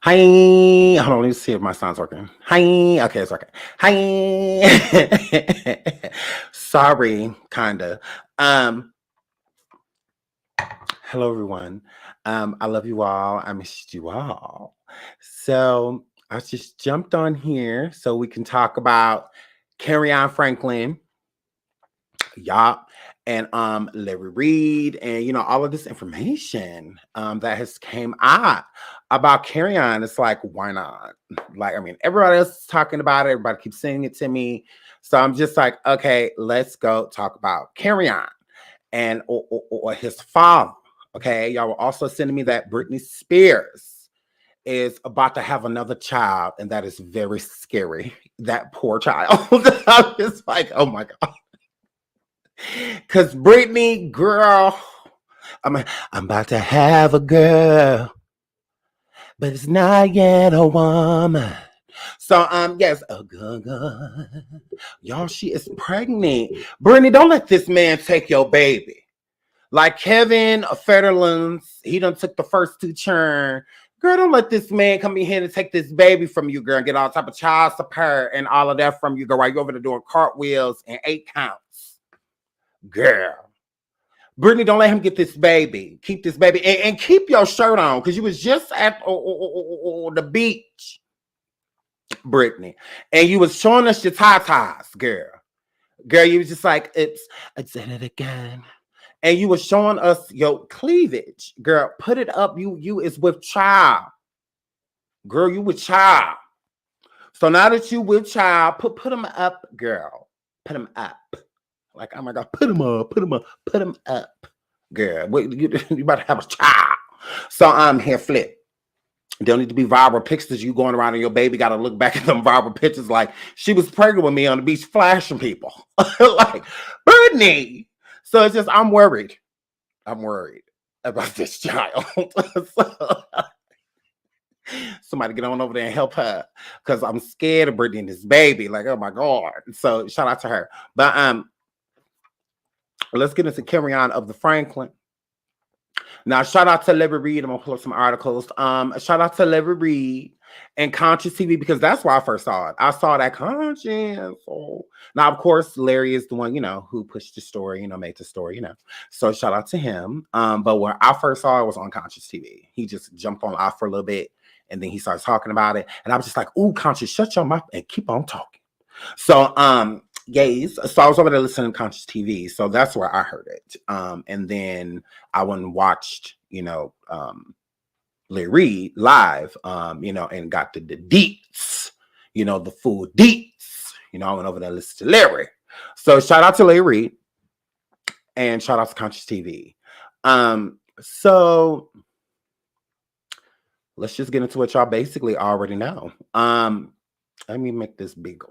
Hi. Hold on, let me see if my sound's working. Hi. Okay, it's working. Hi. Sorry, kinda. Um, Hello everyone. I love you all. I missed you all. So I just jumped on here so we can talk about Kerrion Franklin, y'all, and Larry Reed, and all of this information that has came out about Kerrion. It's like, why not? Like, I mean, everybody else is talking about it, everybody keeps saying it to me. So I'm just like, okay, let's go talk about Kerrion and or his father. Okay, y'all were also sending me that Britney Spears is about to have another child, and that is very scary. That poor child. I'm just like, oh my god. Cause Britney, girl, I'm I'm about to have a girl, but it's not yet a woman. So yes, a girl. Y'all, she is pregnant. Britney, don't let this man take your baby. Like Kevin Federland's, he done took the first two churn. Girl, don't let this man come in here and take this baby from you, girl, and get all type of child support and all of that from you, girl, while you're over there doing cartwheels and 8 counts. Girl. Brittany, don't let him get this baby. Keep this baby and keep your shirt on because you was just at the beach, Brittany, and you was showing us your tatas, girl. Girl, you was just like, I did it again. And you was showing us your cleavage, girl. Put it up. You is with child, girl. You with child. So now that you with child, put them up, girl. Put them up. Like, oh my god, put them up, put them up, put them up, girl. Wait, you about to have a child. So I'm here, flip. Don't need to be viral pictures. You going around and your baby got to look back at them viral pictures like she was pregnant with me on the beach, flashing people like Brittany. So it's just I'm worried. I'm worried about this child. So, somebody get on over there and help her because I'm scared of Brittany and this baby. Like, oh my god. So shout out to her. But let's get into Kerrion of the Franklin. Now, shout out to Larry Reed. I'm gonna pull up some articles. Shout out to Larry Reed and Conscious TV because that's where I first saw it. I saw that Conscious. Oh. Now, of course, Larry is the one, who pushed the story, made the story, So shout out to him. But where I first saw it was on Conscious TV. He just jumped on live for a little bit and then he starts talking about it. And I was just like, ooh, Conscious, shut your mouth and keep on talking. So yes, so I was over there listening to Conscious TV, so that's where I heard it. And then I went and watched, Larry Reed live, and got the deets, the full deets. I went over there and listened to Larry. So shout out to Larry Reed and shout out to Conscious TV. So let's just get into what y'all basically already know. Let me make this bigger.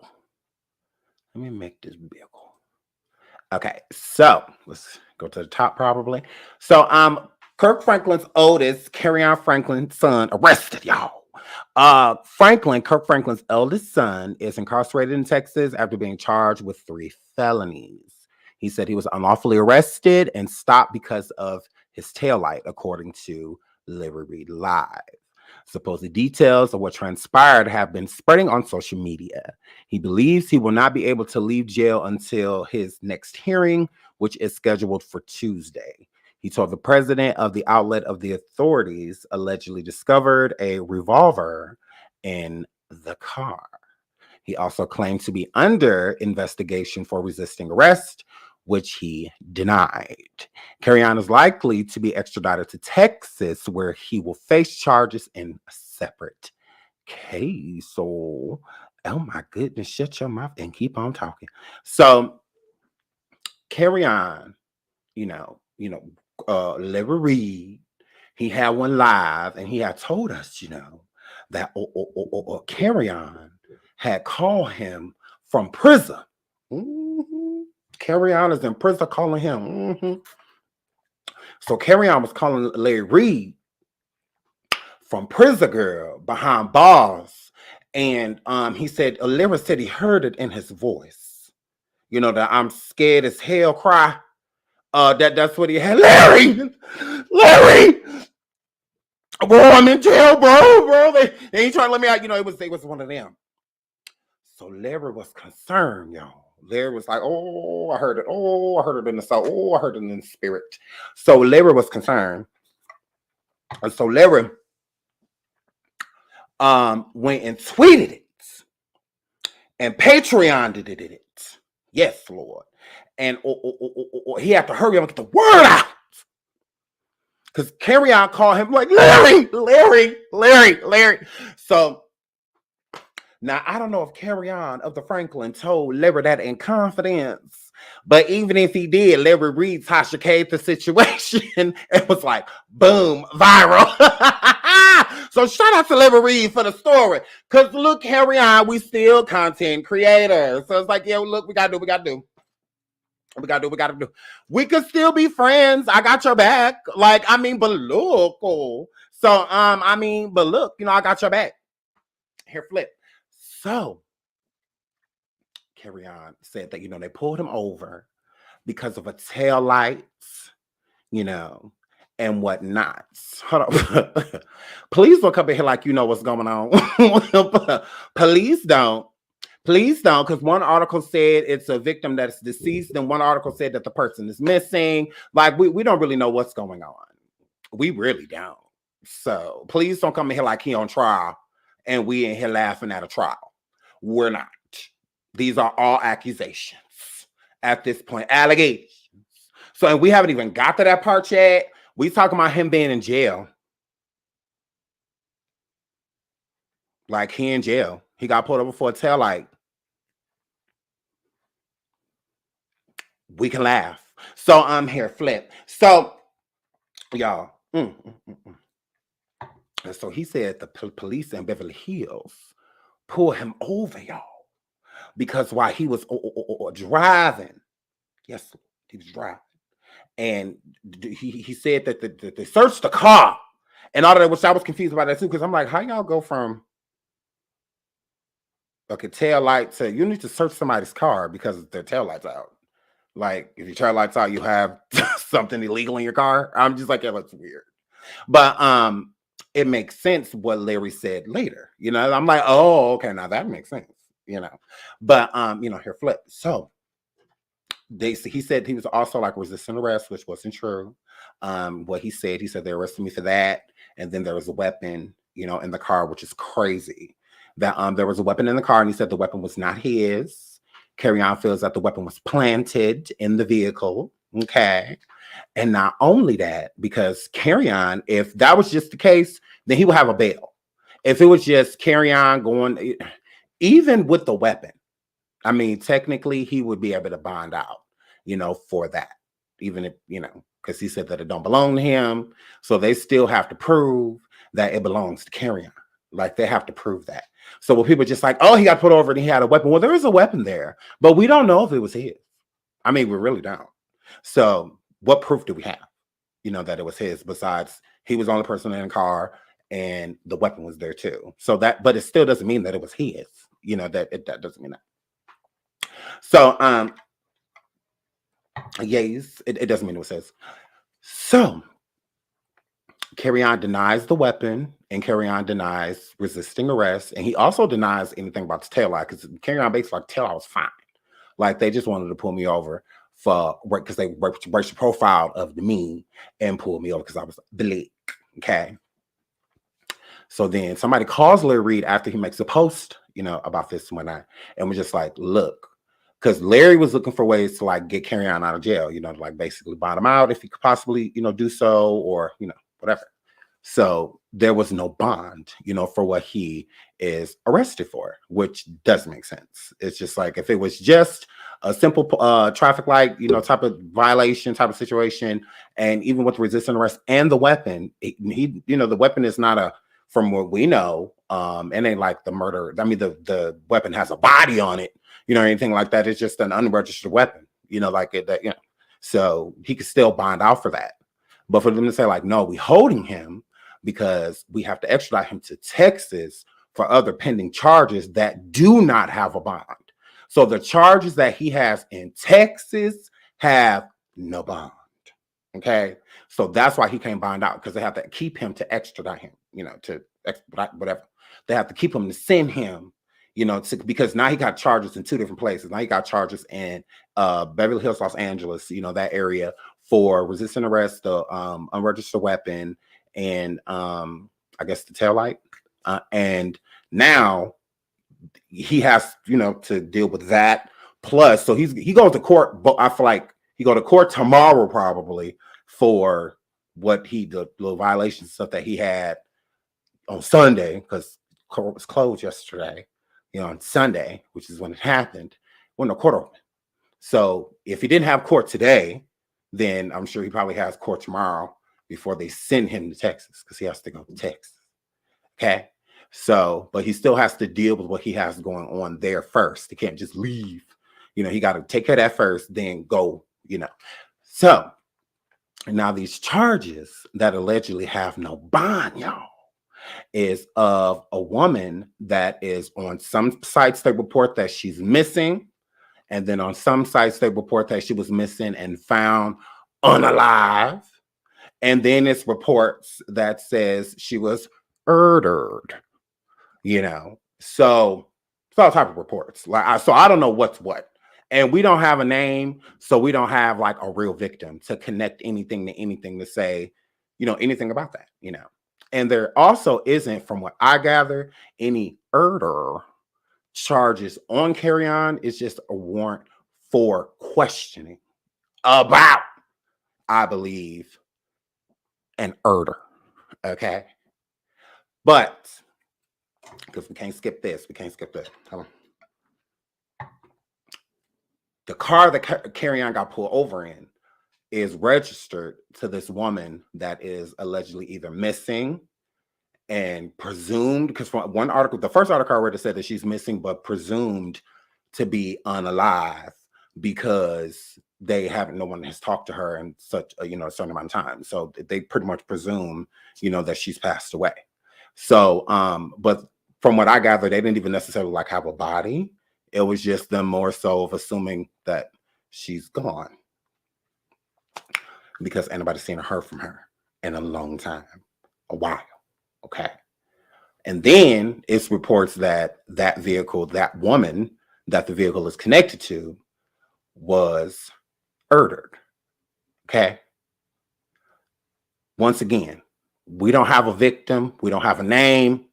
Okay, so let's go to the top probably. So Kirk Franklin's oldest, Kerrion Franklin's son, arrested, y'all. Kirk Franklin's eldest son, is incarcerated in Texas after being charged with 3 felonies. He said he was unlawfully arrested and stopped because of his taillight, according to Larry Reed Live. Supposed details of what transpired have been spreading on social media. He believes he will not be able to leave jail until his next hearing, which is scheduled for Tuesday. He told the president of the outlet of the authorities allegedly discovered a revolver in the car. He also claimed to be under investigation for resisting arrest, which he denied. Kerrion is likely to be extradited to Texas, where he will face charges in a separate case. So, oh my goodness, shut your mouth and keep on talking. So, Kerrion, Larry Reed, he had one live, and he had told us, that Kerrion had called him from prison. Mm-hmm. Kerrion is in prison calling him. Mm-hmm. So Kerrion was calling Larry Reed from prison, girl, behind bars. And he said, Larry said he heard it in his voice. That I'm scared as hell cry. That's what he had. Larry! Bro, I'm in jail, bro. They ain't trying to let me out. It was one of them. So Larry was concerned, y'all. Larry was like, oh, I heard it. Oh, I heard it in the soul. Oh, I heard it in the spirit. So Larry was concerned. And so Larry went and tweeted it. And Patreon did it. Yes, Lord. And he had to hurry up and get the word out. Because Kerrion called him like, Larry. So now, I don't know if Kerrion of the Franklin told Larry that in confidence, but even if he did, Larry Reed Tasha K the situation. It was like, boom, viral. So shout out to Larry Reed for the story. Because look, Kerrion, we still content creators. So it's like, yeah, look, we got to do. We could still be friends. I got your back. But look. But look, I got your back. Here, flip. So, Kerrion said that, they pulled him over because of a tail lights, and whatnot. Hold on. Please don't come in here like you know what's going on. Please don't. Because one article said it's a victim that's deceased, and one article said that the person is missing. Like, we don't really know what's going on. We really don't. So, please don't come in here like he on trial, and we in here laughing at a trial. We're not. These are all accusations at this point. Allegations. So, and we haven't even got to that part yet. We talking about him being in jail. Like, he in jail. He got pulled over for a taillight. We can laugh. So I'm here, flip. So, y'all. So he said the police in Beverly Hills pulled him over, y'all. Because while he was driving, yes, he was driving, and he said that they searched the car and all of that, which I was confused about that too, because I'm like, how y'all go from like a tail light to you need to search somebody's car because their tail lights out? Like, if your tail lights out, you have something illegal in your car. I'm just like, yeah, that's weird. But it makes sense what Larry said later. I'm like, oh, okay, now that makes sense. But here, flip. So he said he was also like resisting arrest, which wasn't true. What he said they arrested me for that, and then there was a weapon, in the car, which is crazy. That there was a weapon in the car, and he said the weapon was not his. Kerrion feels that the weapon was planted in the vehicle. Okay. And not only that, because Kerrion, if that was just the case, then he would have a bail. If it was just Kerrion going, even with the weapon, technically he would be able to bond out, for that. Even if, because he said that it don't belong to him. So they still have to prove that it belongs to Kerrion. Like, they have to prove that. So when people just like, oh, he got put over and he had a weapon. Well, there is a weapon there, but we don't know if it was his. We really don't. So what proof do we have, that it was his, besides he was the only person in the car and the weapon was there too. So but it still doesn't mean that it was his, that doesn't mean that. So, yes, it doesn't mean it was his. So Kerrion denies the weapon, and Kerrion denies resisting arrest, and he also denies anything about the taillight, because Kerrion basically like, taillight was fine. Like, they just wanted to pull me over because they racial profile of me and pull me over because I was black. Okay. So then somebody calls Larry Reed after he makes a post, about this and whatnot, and we're just like, look, because Larry was looking for ways to like get Kerrion out of jail, to like basically bottom out if he could possibly, do so, or whatever. So there was no bond, for what he is arrested for, which doesn't make sense. It's just like, if it was just a simple traffic light, type of violation, type of situation, and even with resisting arrest and the weapon, the weapon is not from what we know, it ain't like the murder. The weapon has a body on it, anything like that. It's just an unregistered weapon, so he could still bond out for that. But for them to say like, no, we holding him because we have to extradite him to Texas for other pending charges that do not have a bond. So the charges that he has in Texas have no bond. Okay. So that's why he can't bond out, because they have to keep him to extradite him, to expedite whatever. They have to keep him to send him, because now he got charges in two different places. Now he got charges in Beverly Hills, Los Angeles, that area, for resisting arrest, the unregistered weapon, and I guess the taillight. And now he has, to deal with that. Plus, so he goes to court, but I feel like he go to court tomorrow probably for what the violations stuff that he had on Sunday, because court was closed yesterday, on Sunday, which is when it happened, when the court opened. So if he didn't have court today, then I'm sure he probably has court tomorrow before they send him to Texas, because he has to go to Texas. Okay. So, but he still has to deal with what he has going on there first. He can't just leave. He got to take care of that first, then go, So now these charges that allegedly have no bond, y'all, is of a woman that is on some sites they report that she's missing. And then on some sites they report that she was missing and found unalive. And then it's reports that says she was murdered, So it's all type of reports. So I don't know what's what. And we don't have a name, so we don't have like a real victim to connect anything to anything to say, anything about that, And there also isn't, from what I gather, any murder charges on Kerrion. It's just a warrant for questioning about, I believe, an murder. Okay. But because we can't skip this, Come on. The car that Kerrion got pulled over in is registered to this woman that is allegedly either missing and presumed, because from one article, the first article I read, it said that she's missing but presumed to be unalive, because no one has talked to her in such a certain amount of time. So they pretty much presume, that she's passed away. So, but from what I gather, they didn't even necessarily have a body. It was just them more so of assuming that she's gone, because anybody's seen or heard from her in a long time, a while. Okay. And then it's reports that that vehicle, that woman that the vehicle is connected to, was murdered. Okay. Once again, we don't have a victim. We don't have a name,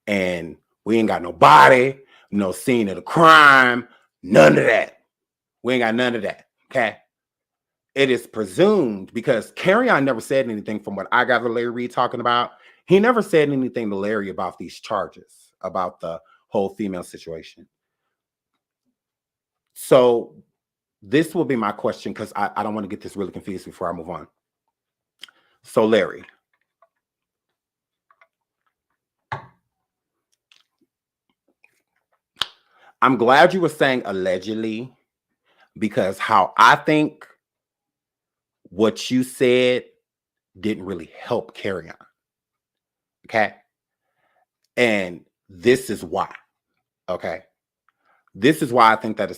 and we ain't got no body, no scene of the crime, none of that. We ain't got none of that. Okay. It is presumed, because Kerrion never said anything, from what I got Larry Reed talking about. He never said anything to Larry about these charges, about the whole female situation. So this will be my question, because I don't want to get this really confused before I move on. So Larry, I'm glad you were saying allegedly, because how I think what you said didn't really help Kerrion. Okay. And this is why. Okay. This is why I think that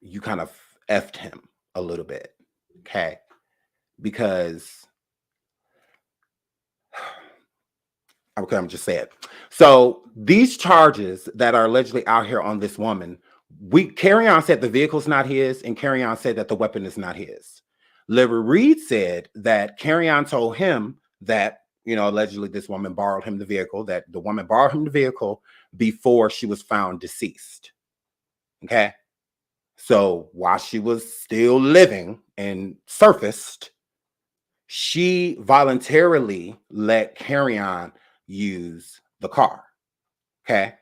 you kind of effed him a little bit. Okay. Because, okay, I'm just saying it. So these charges that are allegedly out here on this woman, Kerrion said the vehicle's not his, and Kerrion said that the weapon is not his. Larry Reed said that Kerrion told him that, allegedly this woman borrowed him the vehicle, that the woman borrowed him the vehicle before she was found deceased. Okay. So while she was still living and surfaced, she voluntarily let Kerrion use the car. Okay.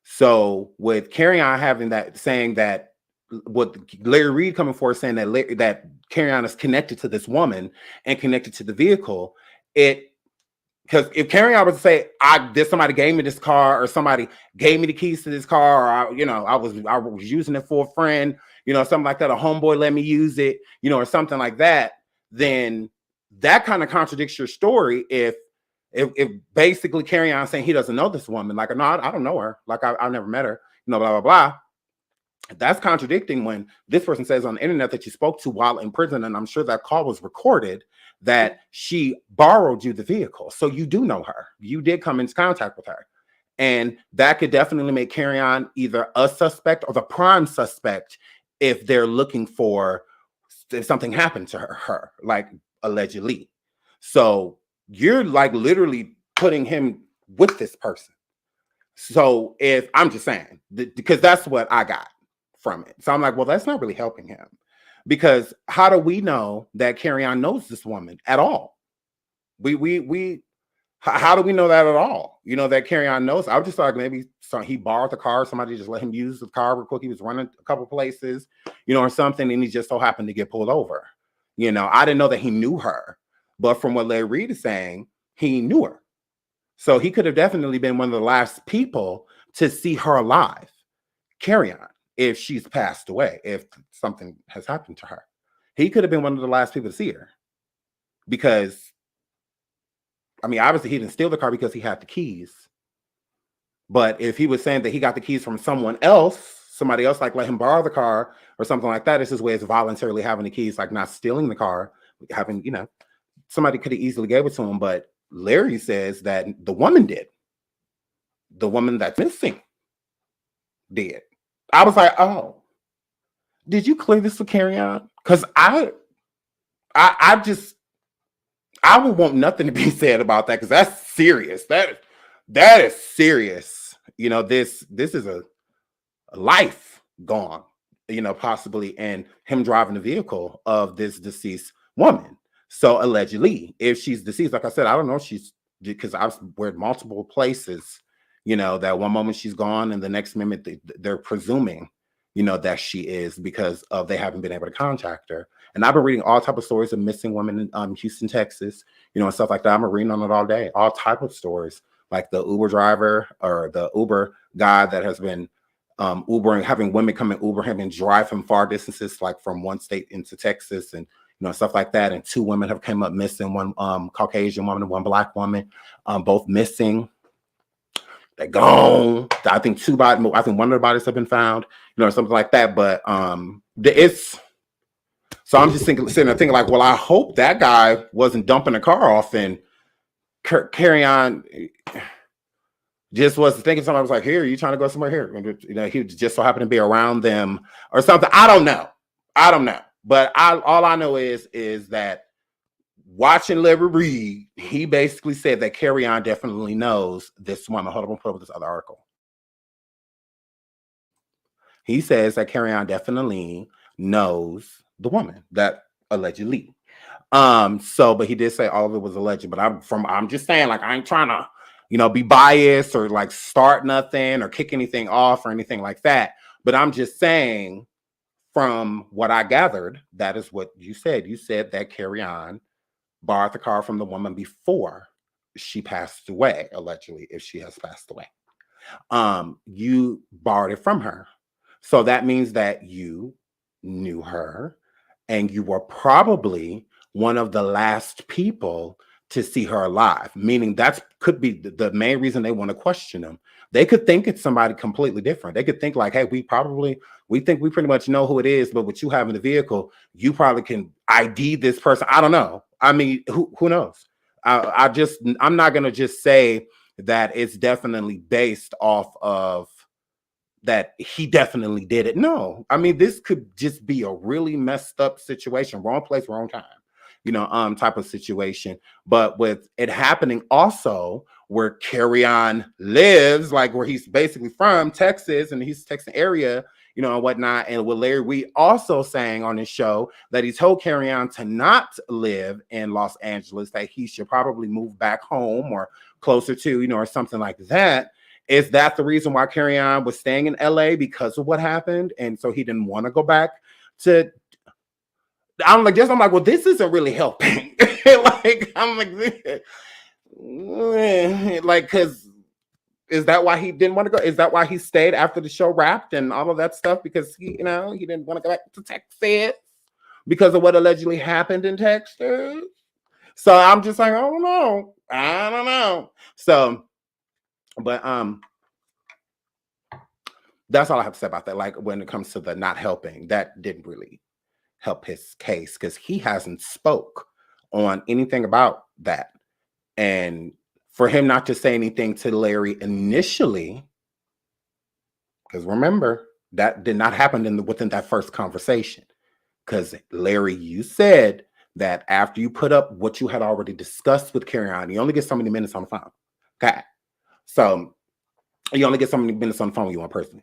So with Kerrion having that, saying that, what Larry Reed coming forward saying that Kerrion is connected to this woman and connected to the vehicle, because if Kerrion was to say, somebody gave me this car, or somebody gave me the keys to this car, or I was using it for a friend, something like that, a homeboy let me use it, or something like that, then that kind of contradicts your story. If basically Kerrion saying he doesn't know this woman, no, I don't know her, I never met her, blah blah blah. That's contradicting when this person says on the internet that you spoke to while in prison, and I'm sure that call was recorded, that she borrowed you the vehicle. So you do know her. You did come into contact with her. And that could definitely make Kerrion either a suspect or the prime suspect if they're looking for if something happened to her, like allegedly. So you're like literally putting him with this person. So if I'm just saying, because that's what I got from it. So I'm like, well, that's not really helping him. Because how do we know that Kerrion knows this woman at all? How do we know that at all? You know, that Kerrion knows. I was just like, maybe he borrowed the car. Somebody just let him use the car real quick. He was running a couple places, you know, or something. And he just so happened to get pulled over. You know, I didn't know that he knew her. But from what Larry Reed is saying, he knew her. So he could have definitely been one of the last people to see her alive, Kerrion, if she's passed away, if something has happened to her. He could have been one of the last people to see her. Because, I mean, obviously he didn't steal the car because he had the keys. But if he was saying that he got the keys from someone else, somebody else like let him borrow the car or something like that, it's his way of voluntarily having the keys, like not stealing the car, having, you know, somebody could have easily gave it to him. But Larry says that the woman did. The woman that's missing did. I was like, oh, did you clear this with Kerrion? Because I would want nothing to be said about that, because that's serious. That is serious. You know, this is a life gone, you know, possibly, and him driving the vehicle of this deceased woman. So allegedly, if she's deceased, like I said, I don't know if she's, because I've read multiple places, you know, that one moment she's gone and the next moment they're presuming, you know, that she is, because of they haven't been able to contact her. And I've been reading all type of stories of missing women in Houston, Texas, you know, and stuff like that. I'm reading on it all day, all type of stories, like the Uber driver or the Uber guy that has been Ubering, having women come and Uber him and drive him far distances, like from one state into Texas, and you know, stuff like that. And 2 women have come up missing, one Caucasian woman and one Black woman, both missing. They're gone. I think one of the bodies have been found, you know, or something like that. But it's, so I'm just sitting there thinking like, well, I hope that guy wasn't dumping the car off and Kerrion just was thinking somebody was like, here, you trying to go somewhere here? You know, he just so happened to be around them or something. I don't know. But all I know is that watching Larry Reed, he basically said that Kerrion definitely knows this woman. Hold on, I'm gonna put up this other article. He says that Kerrion definitely knows the woman that allegedly. So, but he did say all of it was alleged. But I'm just saying, like, I ain't trying to, you know, be biased or like start nothing or kick anything off or anything like that. But I'm just saying, from what I gathered, that is what you said. You said that Kerrion borrowed the car from the woman before she passed away, allegedly, if she has passed away. You borrowed it from her. So that means that you knew her and you were probably one of the last people to see her alive, meaning that could be the main reason they want to question them. They could think it's somebody completely different. They could think like, hey, we think we pretty much know who it is, but with you having the vehicle, you probably can ID this person. I don't know. I mean, who knows? I'm not going to just say that it's definitely based off of that he definitely did it. No, I mean, this could just be a really messed up situation, wrong place, wrong time, you know, type of situation. But with it happening also where Kerrion lives, like where he's basically from, Texas, and he's Texas area, you know, and whatnot. And with Larry Reed also saying on his show that he told Kerrion to not live in Los Angeles, that he should probably move back home or closer to, you know, or something like that. Is that the reason why Kerrion was staying in LA, because of what happened? And so he didn't want to go back to, I'm like, well, this isn't really helping. Because is that why he didn't want to go? Is that why he stayed after the show wrapped and all of that stuff? Because he didn't want to go back to Texas because of what allegedly happened in Texas. So I'm just like, I don't know. So, but That's all I have to say about that. Like when it comes to the not helping, that didn't really help his case because he hasn't spoke on anything about that. And for him not to say anything to Larry initially, because remember, that did not happen within that first conversation. Because Larry, you said that after you put up what you had already discussed with Kerrion, you only get so many minutes on the phone. Okay. So you only get so many minutes on the phone with you one person.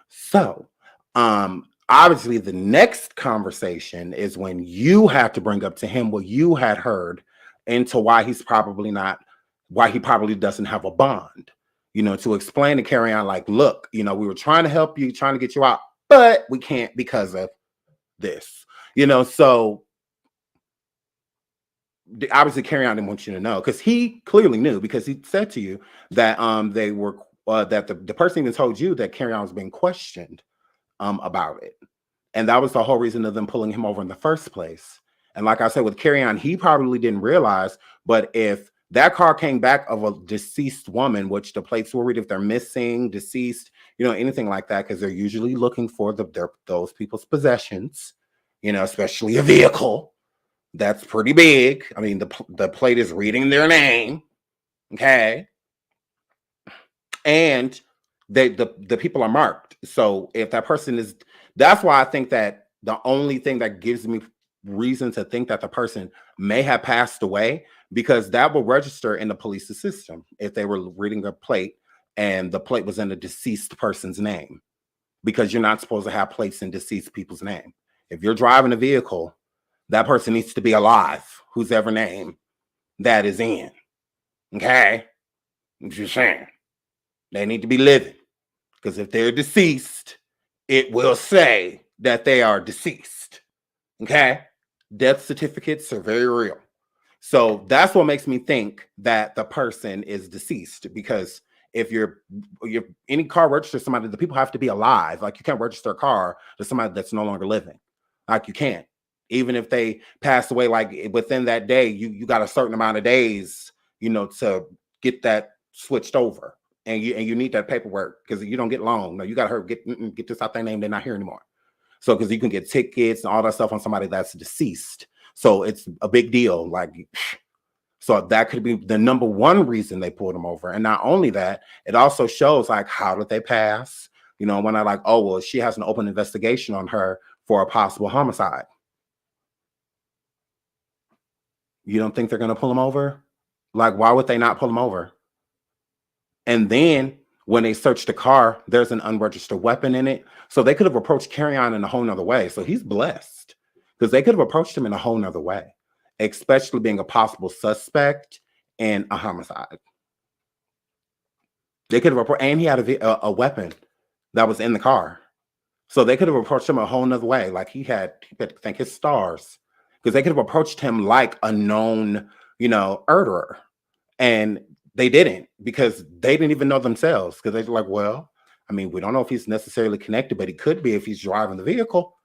So obviously the next conversation is when you have to bring up to him what you had heard into why he probably doesn't have a bond, to explain to Kerrion, like, look, we were trying to help you, trying to get you out, but we can't because of this, so obviously Kerrion didn't want you to know because he clearly knew, because he said to you that they were that the person even told you that Kerrion was being questioned about it. And that was the whole reason of them pulling him over in the first place. And like I said, with Kerrion, he probably didn't realize, but if that car came back of a deceased woman, which the plates will read if they're missing, deceased, anything like that, because they're usually looking for those people's possessions, especially a vehicle that's pretty big. I mean, the plate is reading their name, okay? And the people are marked. So if that person is, that's why I think that the only thing that gives me reason to think that the person may have passed away, because that will register in the police system if they were reading a plate and the plate was in a deceased person's name, because you're not supposed to have plates in deceased people's name. If you're driving a vehicle, that person needs to be alive, whose ever name that is in. Okay? I'm just saying. They need to be living, because if they're deceased, it will say that they are deceased. Okay? Death certificates are very real. So that's what makes me think that the person is deceased, because if you're any car registers somebody, the people have to be alive. Like, you can't register a car to somebody that's no longer living. Like, you can't. Even if they passed away, like within that day, you got a certain amount of days, to get that switched over. And you need that paperwork, because you don't get long. No, you got to get this out their name. They're not here anymore. So, because you can get tickets and all that stuff on somebody that's deceased. So it's a big deal. Like, so that could be the number one reason they pulled them over. And not only that, it also shows, like, how did they pass? When I like, oh, well, she has an open investigation on her for a possible homicide. You don't think they're going to pull him over? Like, why would they not pull him over? And then when they search the car, there's an unregistered weapon in it. So they could have approached Kerrion in a whole nother way. So he's blessed, because they could have approached him in a whole nother way, especially being a possible suspect in a homicide. They could have approached, and he had a weapon that was in the car. So they could have approached him a whole nother way. Like, he had to thank his stars, because they could have approached him like a known, murderer. And they didn't, because they didn't even know themselves, because they're like, well, I mean, we don't know if he's necessarily connected, but he could be if he's driving the vehicle,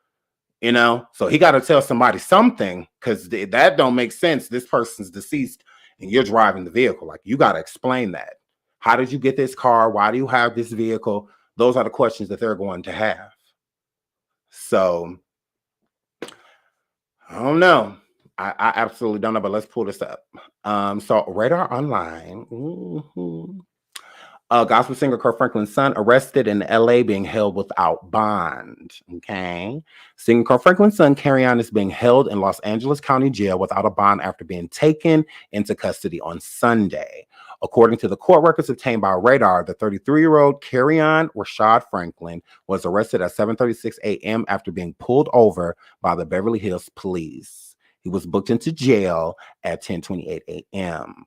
so he got to tell somebody something, because that don't make sense. This person's deceased and you're driving the vehicle. Like, you got to explain that. How did you get this car? Why do you have this vehicle? Those are the questions that they're going to have. So I don't know. I absolutely don't know, but let's pull this up. So Radar Online. Gospel singer Kerrion Franklin's son arrested in LA, being held without bond. Okay. Singer Kerrion Franklin's son, Kerrion, is being held in Los Angeles County Jail without a bond after being taken into custody on Sunday. According to the court records obtained by Radar, the 33-year-old Kerrion Rashad Franklin was arrested at 7:36 a.m. after being pulled over by the Beverly Hills Police. He was booked into jail at 10:28 a.m.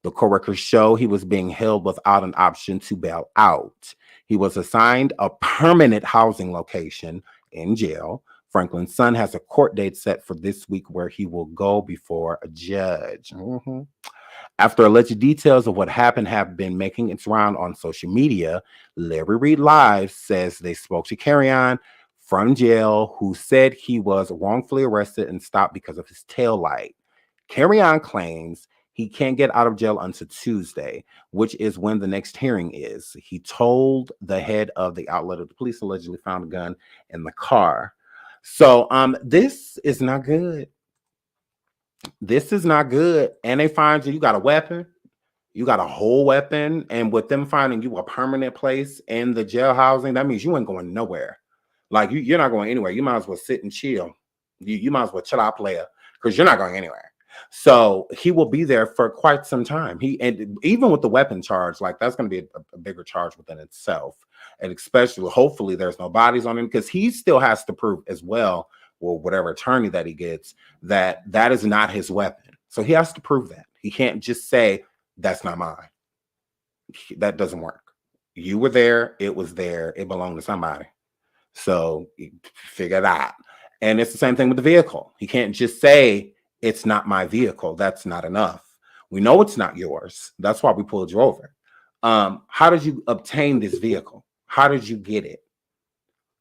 The court records show he was being held without an option to bail out. He was assigned a permanent housing location in jail. Franklin's son has a court date set for this week where he will go before a judge. After alleged details of what happened have been making its round on social media, Larry Reed Live says they spoke to Kerrion from jail, who said he was wrongfully arrested and stopped because of his taillight. Kerrion claims He can't get out of jail until Tuesday, which is when the next hearing is. He told the head of the outlet of the police allegedly found a gun in the car. So this is not good. This is not good. And they find you got a weapon. You got a whole weapon. And with them finding you a permanent place in the jail housing, that means you ain't going nowhere. Like you're not going anywhere. You might as well sit and chill. You might as well chill out, player, because you're not going anywhere. So he will be there for quite some time. And even with the weapon charge, like that's going to be a bigger charge within itself. And especially, hopefully, there's no bodies on him because he still has to prove as well, or whatever attorney that he gets, that that is not his weapon. So he has to prove that. He can't just say that's not mine. That doesn't work. You were there. It was there. It belonged to somebody. So figure it out. And it's the same thing with the vehicle. He can't just say it's not my vehicle. That's not enough. We know it's not yours. That's why we pulled you over. How did you obtain this vehicle? How did you get it?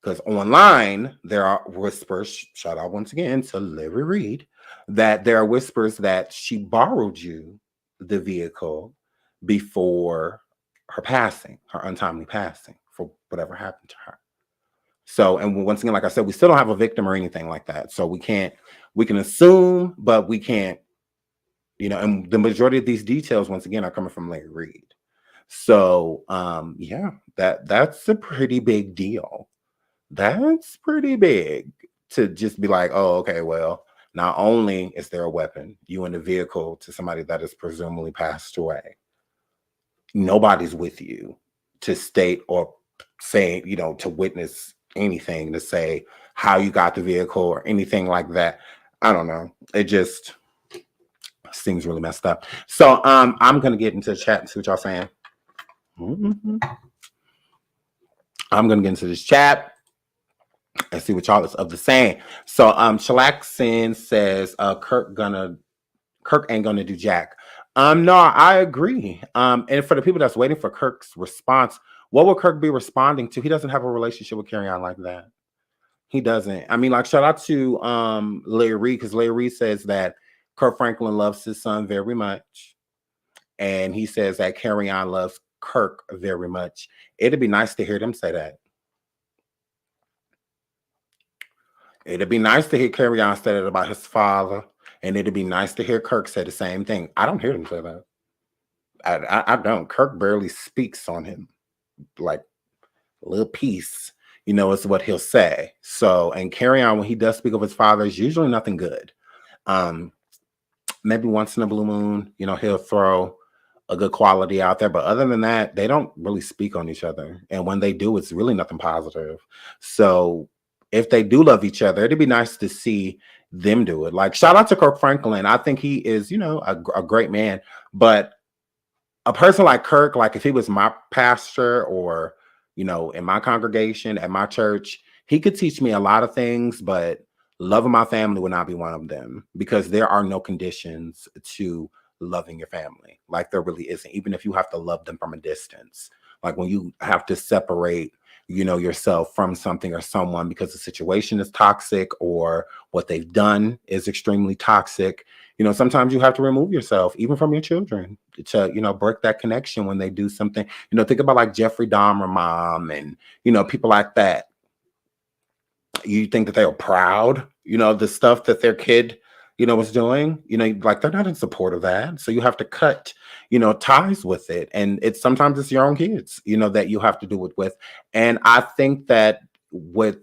Because online, there are whispers, shout out once again to Larry Reed, that there are whispers that she borrowed you the vehicle before her passing, her untimely passing, for whatever happened to her. So, and once again, like I said, we still don't have a victim or anything like that. So we can assume, but we can't, and the majority of these details, once again, are coming from Larry Reed. So, yeah, that's a pretty big deal. That's pretty big to just be like, oh, okay, well, not only is there a weapon, you in the vehicle to somebody that has presumably passed away, nobody's with you to state or say, to witness anything, to say how you got the vehicle or anything like that. I don't know. It just seems really messed up. So I'm going to get into the chat and see what y'all saying. I'm going to get into this chat and see what y'all is of the same. So Shalaxin says Kirk ain't gonna do jack. No, I agree. And for the people that's waiting for Kirk's response, what will Kirk be responding to? He doesn't have a relationship with Kerrion like that. He doesn't. I mean, like, shout out to Larry Reed, because Larry Reed says that Kerrion Franklin loves his son very much. And he says that Kerrion loves Kirk very much. It'd be nice to hear them say that. It'd be nice to hear Kerrion say that about his father, and it'd be nice to hear Kirk say the same thing. I don't hear him say that. I don't. Kirk barely speaks on him. Like a little piece, is what he'll say. So, and Kerrion, when he does speak of his father, is usually nothing good. Maybe once in a blue moon, he'll throw a good quality out there. But other than that, they don't really speak on each other. And when they do, it's really nothing positive. So if they do love each other, it'd be nice to see them do it. Like, shout out to Kerrion Franklin. I think he is, a great man. But a person like Kirk, like if he was my pastor or, in my congregation, at my church, he could teach me a lot of things, but loving my family would not be one of them, because there are no conditions to loving your family. Like, there really isn't, even if you have to love them from a distance. Like when you have to separate yourself from something or someone because the situation is toxic or what they've done is extremely toxic, sometimes you have to remove yourself even from your children to, break that connection when they do something. Think about like Jeffrey Dahmer mom and, people like that. You think that they were proud, the stuff that their kid, was doing, like they're not in support of that. So you have to cut, ties with it. And sometimes it's your own kids, that you have to do it with. And I think that with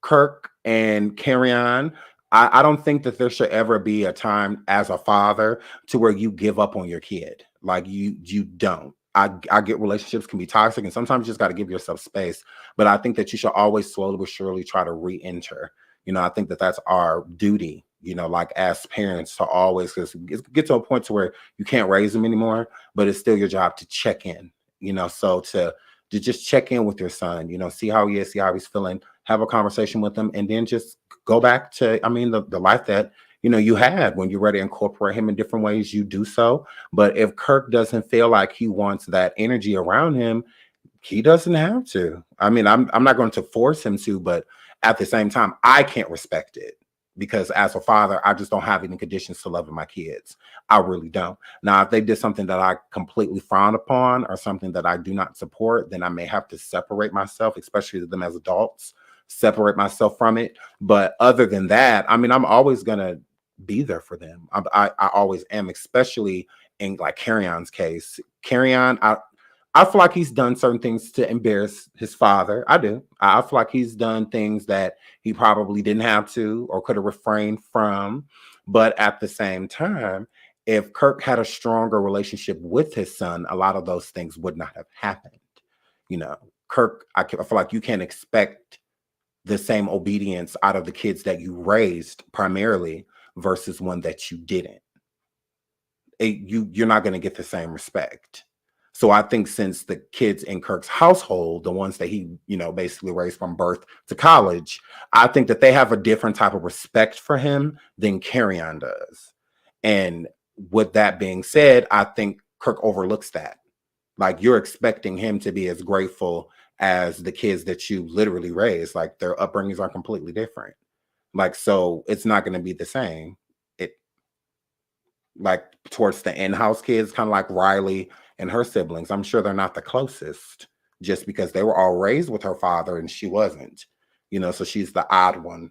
Kirk and Kerrion, I don't think that there should ever be a time as a father to where you give up on your kid. Like you don't. I get relationships can be toxic, and sometimes you just got to give yourself space. But I think that you should always slowly but surely try to re-enter. I think that that's our duty, like as parents, to always, because it gets to a point to where you can't raise them anymore, but it's still your job to check in, so to just check in with your son, see how he is, see how he's feeling, have a conversation with him, and then just go back to, the life that, you had. When you're ready to incorporate him in different ways, you do so. But if Kirk doesn't feel like he wants that energy around him, he doesn't have to. I'm not going to force him to, but at the same time, I can't respect it. because as a father, I just don't have any conditions to loving my kids. I really don't. Now, if they did something that I completely frown upon or something that I do not support, then I may have to separate myself, especially them as adults, separate myself from it. But other than that, I mean, I'm always going to be there for them. I always am, especially in like Kerrion's case. Kerrion, I feel like he's done certain things to embarrass his father. I do. I feel like he's done things that he probably didn't have to or could have refrained from. But at the same time, if Kirk had a stronger relationship with his son, a lot of those things would not have happened. You know, Kirk, I feel like you can't expect the same obedience out of the kids that you raised primarily versus one that you didn't. You're not going to get the same respect. So I think since the kids in Kirk's household, the ones that he, basically raised from birth to college, I think that they have a different type of respect for him than Kerrion does. And with that being said, I think Kirk overlooks that. Like, you're expecting him to be as grateful as the kids that you literally raised. Like, their upbringings are completely different. Like, so it's not going to be the same. Like towards the in-house kids, kind of like Riley and her siblings, I'm sure they're not the closest just because they were all raised with her father and she wasn't, so she's the odd one,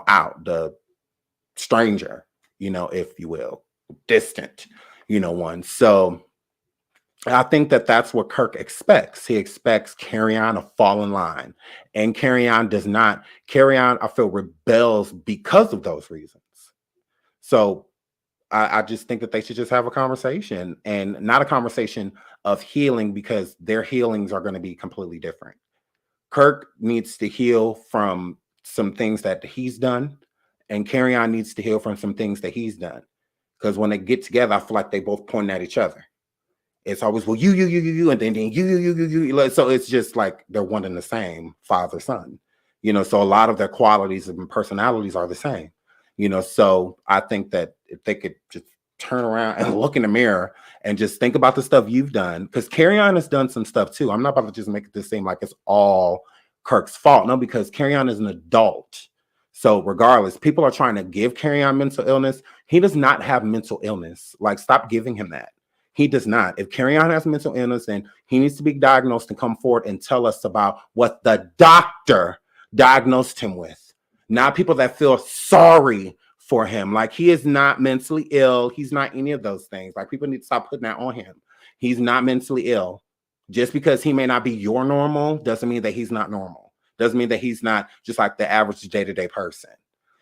out, the stranger, if you will, distant, one. So I think that that's what Kirk expects. He expects Kerrion to fall in line, and Kerrion does not. Kerrion, I feel, rebels because of those reasons. So I just think that they should just have a conversation, and not a conversation of healing, because their healings are going to be completely different. Kirk needs to heal from some things that he's done, and Kerrion needs to heal from some things that he's done. Because when they get together, I feel like they both point at each other. It's always, well, you, and then you. So it's just like they're one and the same, father, son. So a lot of their qualities and personalities are the same. So I think that if they could just turn around and look in the mirror and just think about the stuff you've done, because Kerrion has done some stuff too. I'm not about to just make it seem like it's all Kirk's fault. No, because Kerrion is an adult. So regardless, people are trying to give Kerrion mental illness. He does not have mental illness. Like, stop giving him that. He does not. If Kerrion has mental illness, then he needs to be diagnosed and come forward and tell us about what the doctor diagnosed him with. Not people that feel sorry for him. Like, he is not mentally ill. He's not any of those things. Like, people need to stop putting that on him. He's not mentally ill. Just because he may not be your normal doesn't mean that he's not normal. Doesn't mean that he's not just like the average day-to-day person.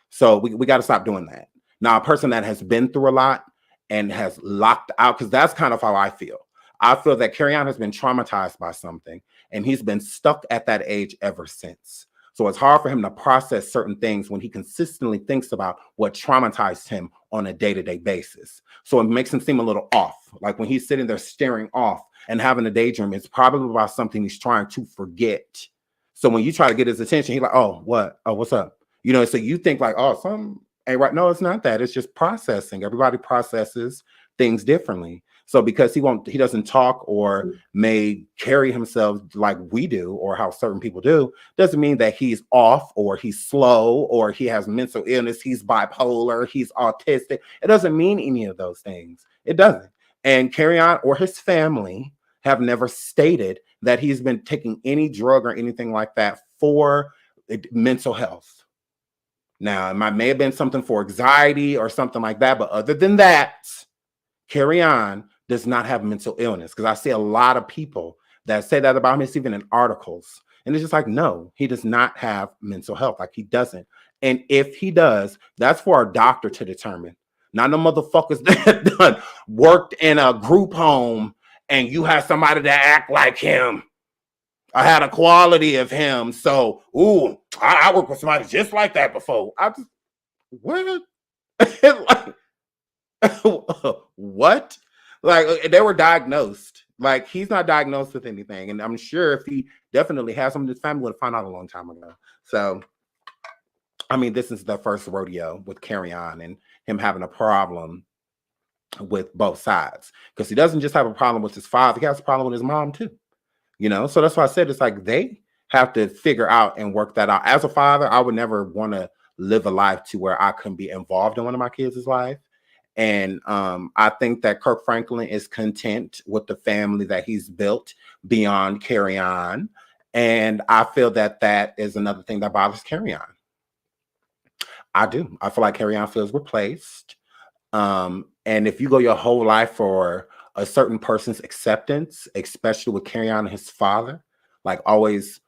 So we got to stop doing that. Now, a person that has been through a lot and has locked out, because that's kind of how I feel. I feel that Kerrion has been traumatized by something, and he's been stuck at that age ever since. So it's hard for him to process certain things when he consistently thinks about what traumatized him on a day-to-day basis. So it makes him seem a little off. Like when he's sitting there staring off and having a daydream, it's probably about something he's trying to forget. So when you try to get his attention, he's like, oh, what? Oh, what's up? So you think like, oh, something ain't right. No, it's not that. It's just processing. Everybody processes things differently. So because he doesn't talk or may carry himself like we do or how certain people do, doesn't mean that he's off or he's slow or he has mental illness, he's bipolar, he's autistic. It doesn't mean any of those things. It doesn't. And Kerrion or his family have never stated that he's been taking any drug or anything like that for mental health. Now, it may have been something for anxiety or something like that, but other than that, Kerrion does not have mental illness, because I see a lot of people that say that about him. It's even in articles. And it's just like, no, he does not have mental health. Like, he doesn't. And if he does, that's for a doctor to determine. Not no motherfuckers that done worked in a group home and you have somebody that act like him. I had a quality of him. So, I worked with somebody just like that before. What? What? Like, they were diagnosed. Like, he's not diagnosed with anything. And I'm sure if he definitely has some, his family would have found out a long time ago. So, I mean, this is the first rodeo with Kerrion and him having a problem with both sides. Because he doesn't just have a problem with his father, he has a problem with his mom too. So that's why I said it's like they have to figure out and work that out. As a father, I would never want to live a life to where I can be involved in one of my kids' life. And I think that Kirk Franklin is content with the family that he's built beyond Kerrion. And I feel that that is another thing that bothers Kerrion. I do. I feel like Kerrion feels replaced. And if you go your whole life for a certain person's acceptance, especially with Kerrion and his father, like always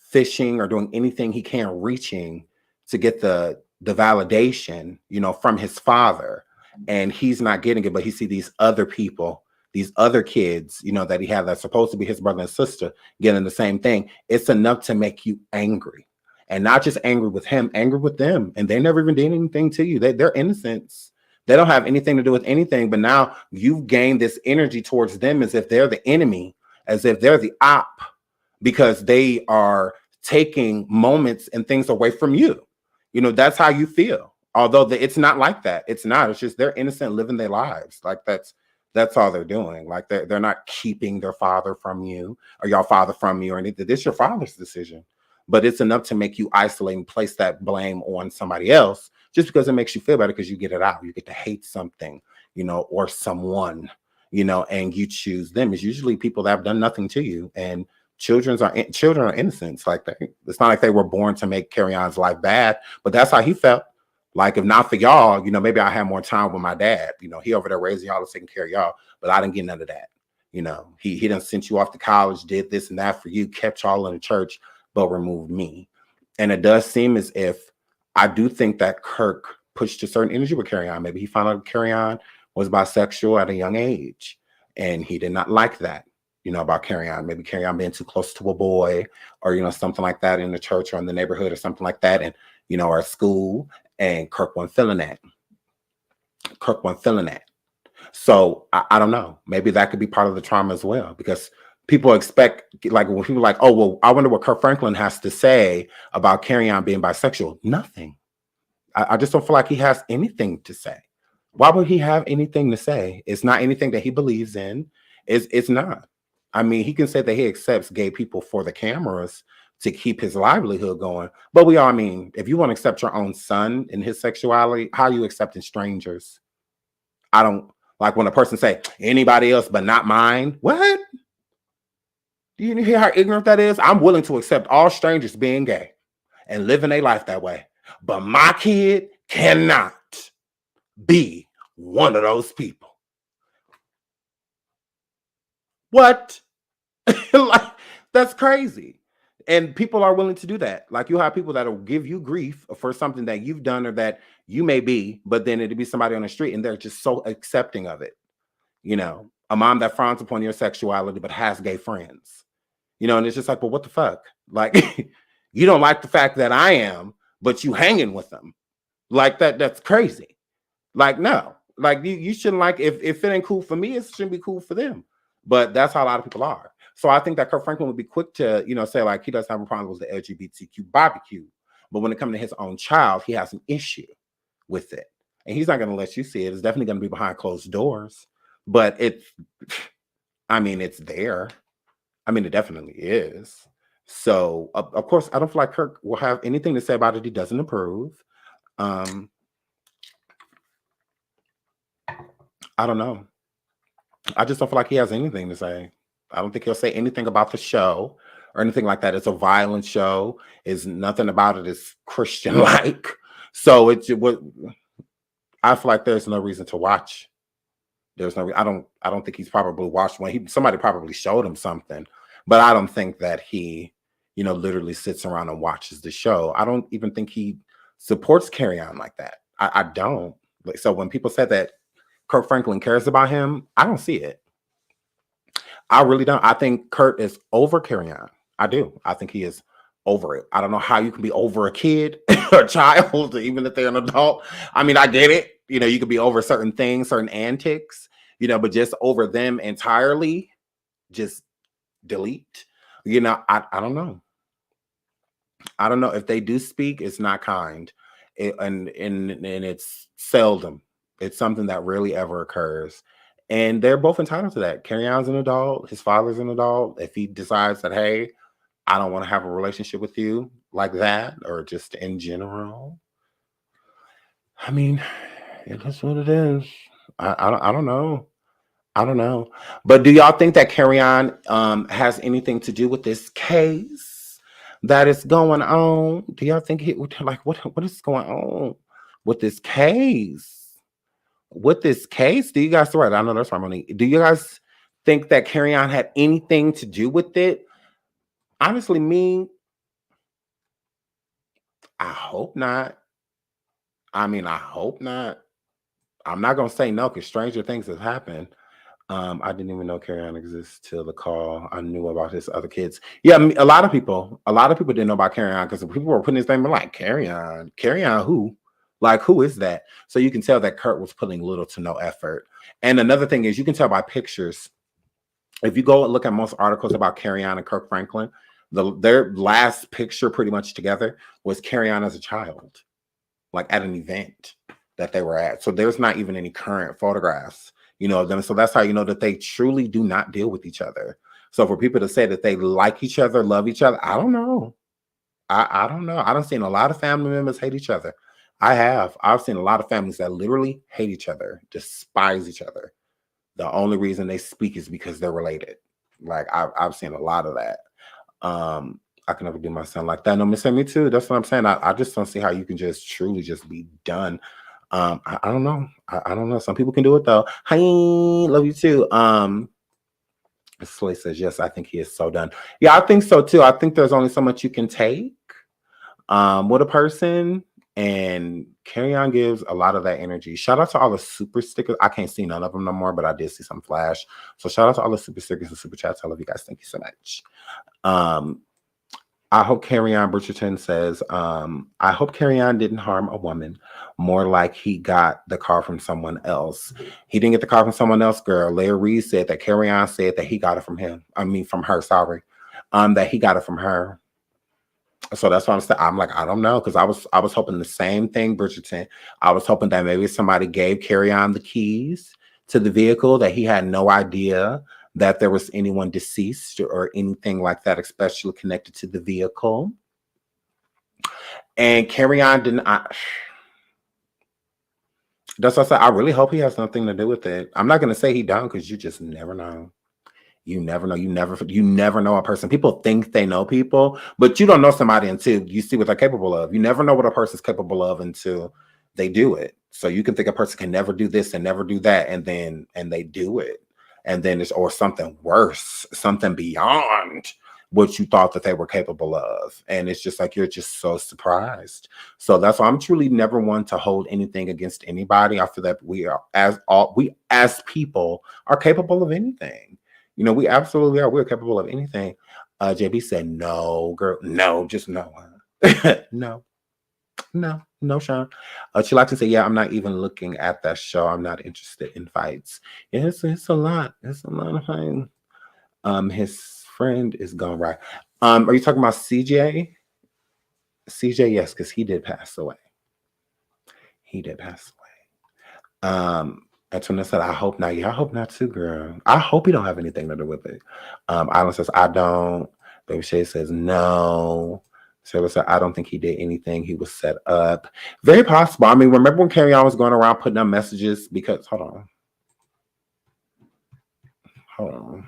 fishing or doing anything he can, reaching to get the validation, from his father, and he's not getting it, but he see these other people, these other kids, that he had that's supposed to be his brother and sister getting the same thing. It's enough to make you angry, and not just angry with him, angry with them, and they never even did anything to you. They're innocents. They don't have anything to do with anything, but now you've gained this energy towards them as if they're the enemy, as if they're the op, because they are taking moments and things away from you. That's how you feel. Although it's not like that. It's not. It's just they're innocent living their lives. Like that's all they're doing. Like they're not keeping their father from you or your father from you or anything. This is your father's decision. But it's enough to make you isolate and place that blame on somebody else just because it makes you feel better because you get it out. You get to hate something, or someone, and you choose them. It's usually people that have done nothing to you. And children are innocents. Like it's not like they were born to make Kerrion's life bad, but that's how he felt. Like if not for y'all, maybe I had more time with my dad. He over there raising y'all and taking care of y'all, but I didn't get none of that. He done sent you off to college, did this and that for you, kept y'all in the church, but removed me. And it does seem as if I do think that Kirk pushed a certain energy with Kerrion. Maybe he found out Kerrion was bisexual at a young age, and he did not like that. About Kerrion, maybe Kerrion being too close to a boy or, something like that in the church or in the neighborhood or something like that. And, or at school, and Kirk wasn't feeling that. So I don't know. Maybe that could be part of the trauma as well, because people expect, like when people are like, oh, well, I wonder what Kirk Franklin has to say about Kerrion being bisexual. Nothing. I just don't feel like he has anything to say. Why would he have anything to say? It's not anything that he believes in. It's not. I mean, he can say that he accepts gay people for the cameras to keep his livelihood going. But if you want to accept your own son in his sexuality, how are you accepting strangers? I don't like when a person say anybody else but not mine. What? Do you hear how ignorant that is? I'm willing to accept all strangers being gay and living a life that way. But my kid cannot be one of those people. What? Like, that's crazy. And people are willing to do that. Like you have people that'll give you grief for something that you've done or that you may be, but then it'll be somebody on the street and they're just so accepting of it. A mom that frowns upon your sexuality but has gay friends. And it's just like, well, what the fuck? Like, you don't like the fact that I am, but you hanging with them. Like that's crazy. Like, no. Like you shouldn't like if it ain't cool for me, it shouldn't be cool for them. But that's how a lot of people are. So I think that Kirk Franklin would be quick to, say like he doesn't have a problem with the LGBTQ barbecue. But when it comes to his own child, he has an issue with it. And he's not going to let you see it. It's definitely going to be behind closed doors. But it's there. It definitely is. So, of course, I don't feel like Kirk will have anything to say about it he doesn't approve. I don't know. I just don't feel like he has anything to say. I don't think he'll say anything about the show or anything like that. It's a violent show. Is nothing about it is Christian-like. So I feel like there's no reason to watch. There's no. I don't think he's probably watched one. Somebody probably showed him something, but I don't think that he, literally sits around and watches the show. I don't even think he supports Kerrion like that. I don't. So when people said that Kirk Franklin cares about him, I don't see it. I really don't. I think Kurt is over Kerrion. I do. I think he is over it. I don't know how you can be over a kid or a child, even if they're an adult. I get it. You could be over certain things, certain antics, but just over them entirely, just delete. I don't know. I don't know. If they do speak, it's not kind. And it's seldom. It's something that rarely ever occurs. And they're both entitled to that. Kerrion's an adult. His father's an adult. If he decides that, hey, I don't want to have a relationship with you like that, or just in general, I mean, it is what it is. I don't know. I don't know. But do y'all think that Kerrion has anything to do with this case that is going on? Do y'all think he like what is going on with this case? With this case? Do you guys right? I know that's right, Monique. Do you guys think that Kerrion had anything to do with it? Honestly, me, I hope not. I mean, I hope not. I'm not gonna say no because stranger things have happened. I didn't even know Kerrion exists till the call. I knew about his other kids. Yeah, a lot of people didn't know about Kerrion because people were putting his name in like Kerrion who? Like who is that? So you can tell that Kurt was putting little to no effort. And another thing is you can tell by pictures. If you go and look at most articles about Kerrion and Kirk Franklin, their last picture pretty much together was Kerrion as a child, like at an event that they were at. So there's not even any current photographs, of them. So that's how you know that they truly do not deal with each other. So for people to say that they like each other, love each other, I don't know. I don't know. I don't seen a lot of family members hate each other. I have. I've seen a lot of families that literally hate each other, despise each other. The only reason they speak is because they're related. Like I've seen a lot of that. I can never do my son like that. No, Miss Me too. That's what I'm saying. I just don't see how you can just truly just be done. I don't know. I don't know. Some people can do it though. Hi, love you too. Slay says yes. I think he is so done. Yeah, I think so too. I think there's only so much you can take with a person, and Kerrion gives a lot of that energy. Shout out to all the super stickers. I can't see none of them no more, but I did see some flash. So shout out to all the super stickers and super chats. I love you guys. Thank you so much. I hope Kerrion Bridgerton says, I hope Kerrion didn't harm a woman. More like he got the car from someone else. He didn't get the car from someone else, girl. Larry Reed said that Kerrion said that he got it from him. I mean, from her, sorry. That he got it from her. So that's why I'm saying, I'm like, I don't know, because I was hoping the same thing, Bridgerton. I was hoping that maybe somebody gave Kerrion the keys to the vehicle, that he had no idea that there was anyone deceased or anything like that, especially connected to the vehicle. And Kerrion didn't. That's what I said. I really hope he has nothing to do with it. I'm not going to say he don't, because you just never know. You never know. You never know a person. People think they know people, but you don't know somebody until you see what they're capable of. You never know what a person's capable of until they do it. So you can think a person can never do this and never do that, and they do it. And then it's or something worse, something beyond what you thought that they were capable of. And it's just like you're just so surprised. So that's why I'm truly never one to hold anything against anybody. I feel that we as people are capable of anything. We absolutely are. We're capable of anything. JB said, no, girl. No, just no. No, Sean. She likes to say, yeah, I'm not even looking at that show. I'm not interested in fights. Yeah, it's a lot. It's a lot of fighting. His friend is gone, right? Are you talking about CJ? CJ, yes, because he did pass away. He did pass away. Antoinette said, I hope not. Yeah, I hope not too, girl. I hope he don't have anything to do with it. Island says, I don't. Baby Shay says, no. Sarah said, I don't think he did anything. He was set up. Very possible. I mean, remember when Kerrion was going around putting up messages? Because, hold on.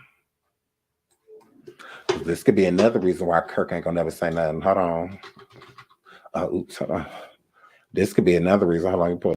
This could be another reason why Kirk ain't gonna never say nothing. Hold on. Oops, hold on. This could be another reason. Hold on, you pull.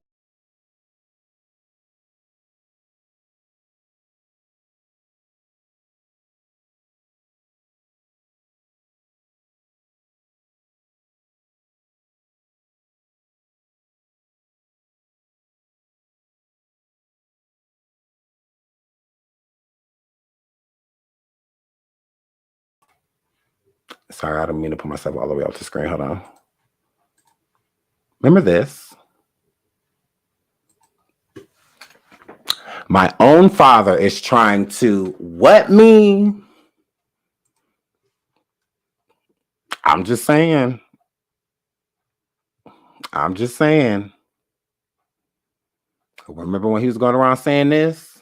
Sorry, I didn't mean to put myself all the way off the screen. Hold on. Remember this? My own father is trying to what me? I'm just saying. Remember when he was going around saying this?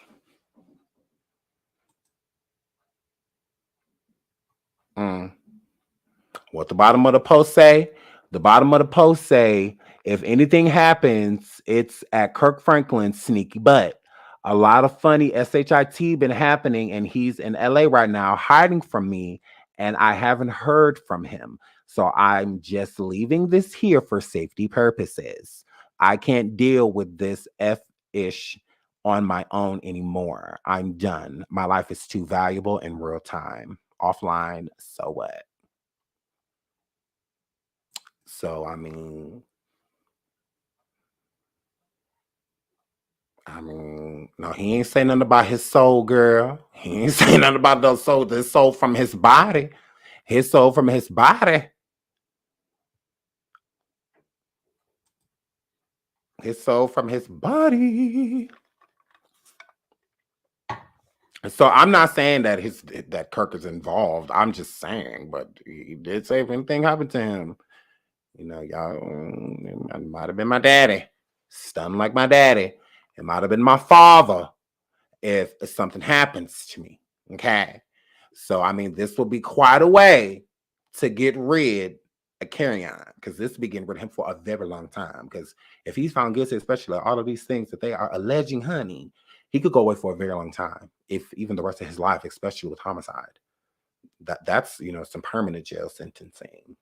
What the bottom of the post say? The bottom of the post say, If anything happens, it's at Kirk Franklin's sneaky butt. A lot of funny SHIT been happening, and he's in LA right now hiding from me, and I haven't heard from him. So I'm just leaving this here for safety purposes. I can't deal with this F-ish on my own anymore. I'm done. My life is too valuable in real time. Offline, so what? So no, he ain't say nothing about his soul, girl. He ain't say nothing about the soul from his body. His soul from his body. His soul from his body. So I'm not saying that that Kirk is involved. I'm just saying, but he did say if anything happened to him, y'all, it might have been my daddy. Stunned like my daddy. It might have been my father if something happens to me. Okay. So this will be quite a way to get rid of Kerrion, because this will be getting rid of him for a very long time. Because if he's found guilty, especially all of these things that they are alleging, honey, he could go away for a very long time, if even the rest of his life, especially with homicide. That's some permanent jail sentencing.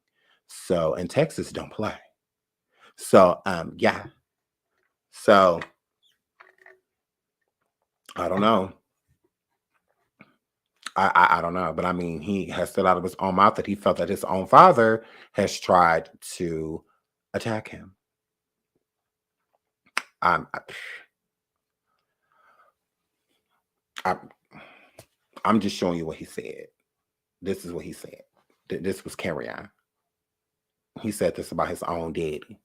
So, and Texas don't play. So yeah. So I don't know. I don't know, but he has said out of his own mouth that he felt that his own father has tried to attack him. I'm just showing you what he said. This is what he said. This was Kerrion. He said this about his own daddy.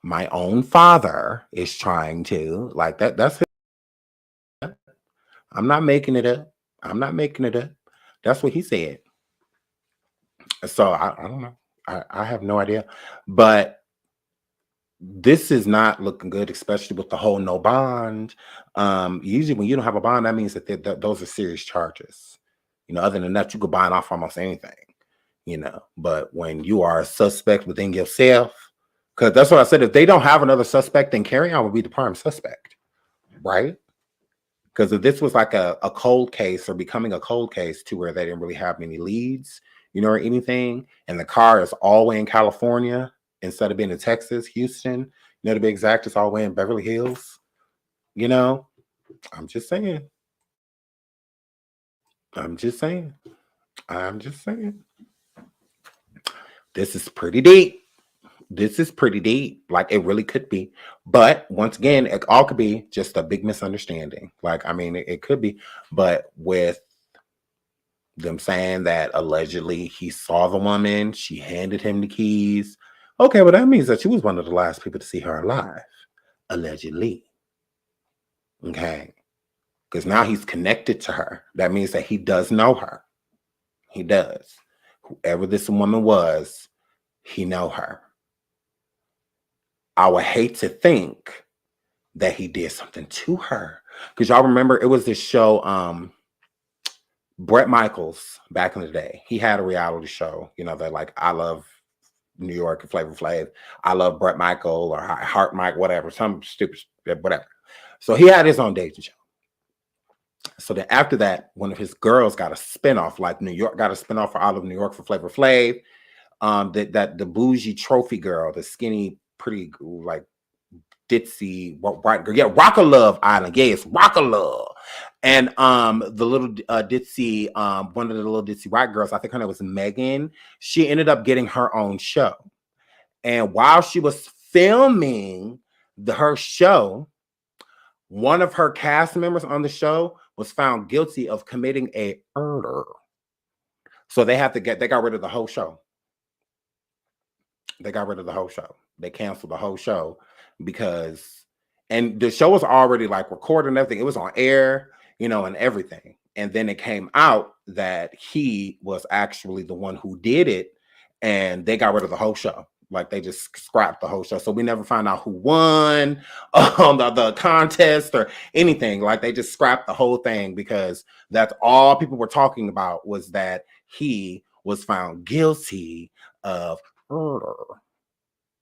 My own father is trying to, like, that's his. I'm not making it up. I'm not making it up. That's what he said. So I don't know. I have no idea. But this is not looking good, especially with the whole no bond. Usually when you don't have a bond, that means that those are serious charges. Other than that, you could bond off almost anything, But when you are a suspect within yourself, because that's what I said, if they don't have another suspect, then Kerrion would be the prime suspect, right? Because if this was like a cold case, or becoming a cold case to where they didn't really have many leads, or anything, and the car is all the way in California instead of being in Texas, Houston, to be exact, it's all the way in Beverly Hills. I'm just saying. I'm just saying. This is pretty deep. This is pretty deep. Like, it really could be. But once again, it all could be just a big misunderstanding. Like, it could be. But with them saying that allegedly he saw the woman, she handed him the keys. Okay, well, that means that she was one of the last people to see her alive. Allegedly. Okay. Because now he's connected to her. That means that he does know her. He does. Whoever this woman was, he know her. I would hate to think that he did something to her. Because y'all remember, it was this show, Bret Michaels, back in the day. He had a reality show, that like, I Love New York, Flavor Flav. I Love Bret Michael, or Heart Mike, whatever, some stupid, whatever. So he had his own dating show. So then after that, one of his girls got a spinoff, like New York got a spinoff for All of New York for Flavor Flav. That the bougie trophy girl, the skinny, pretty, like, ditzy white girl. Yeah, Rock of Love Island. Yeah, it's Rock of Love. And the little ditzy, one of the little ditzy white girls, I think her name was Megan. She ended up getting her own show. And while she was filming her show, one of her cast members on the show was found guilty of committing a murder. So they got rid of the whole show. They got rid of the whole show. They canceled the whole show because, and the show was already like recorded and everything. It was on air, and everything. And then it came out that he was actually the one who did it, and they got rid of the whole show. Like, they just scrapped the whole show. So we never found out who won the contest or anything. Like, they just scrapped the whole thing, because that's all people were talking about, was that he was found guilty of murder.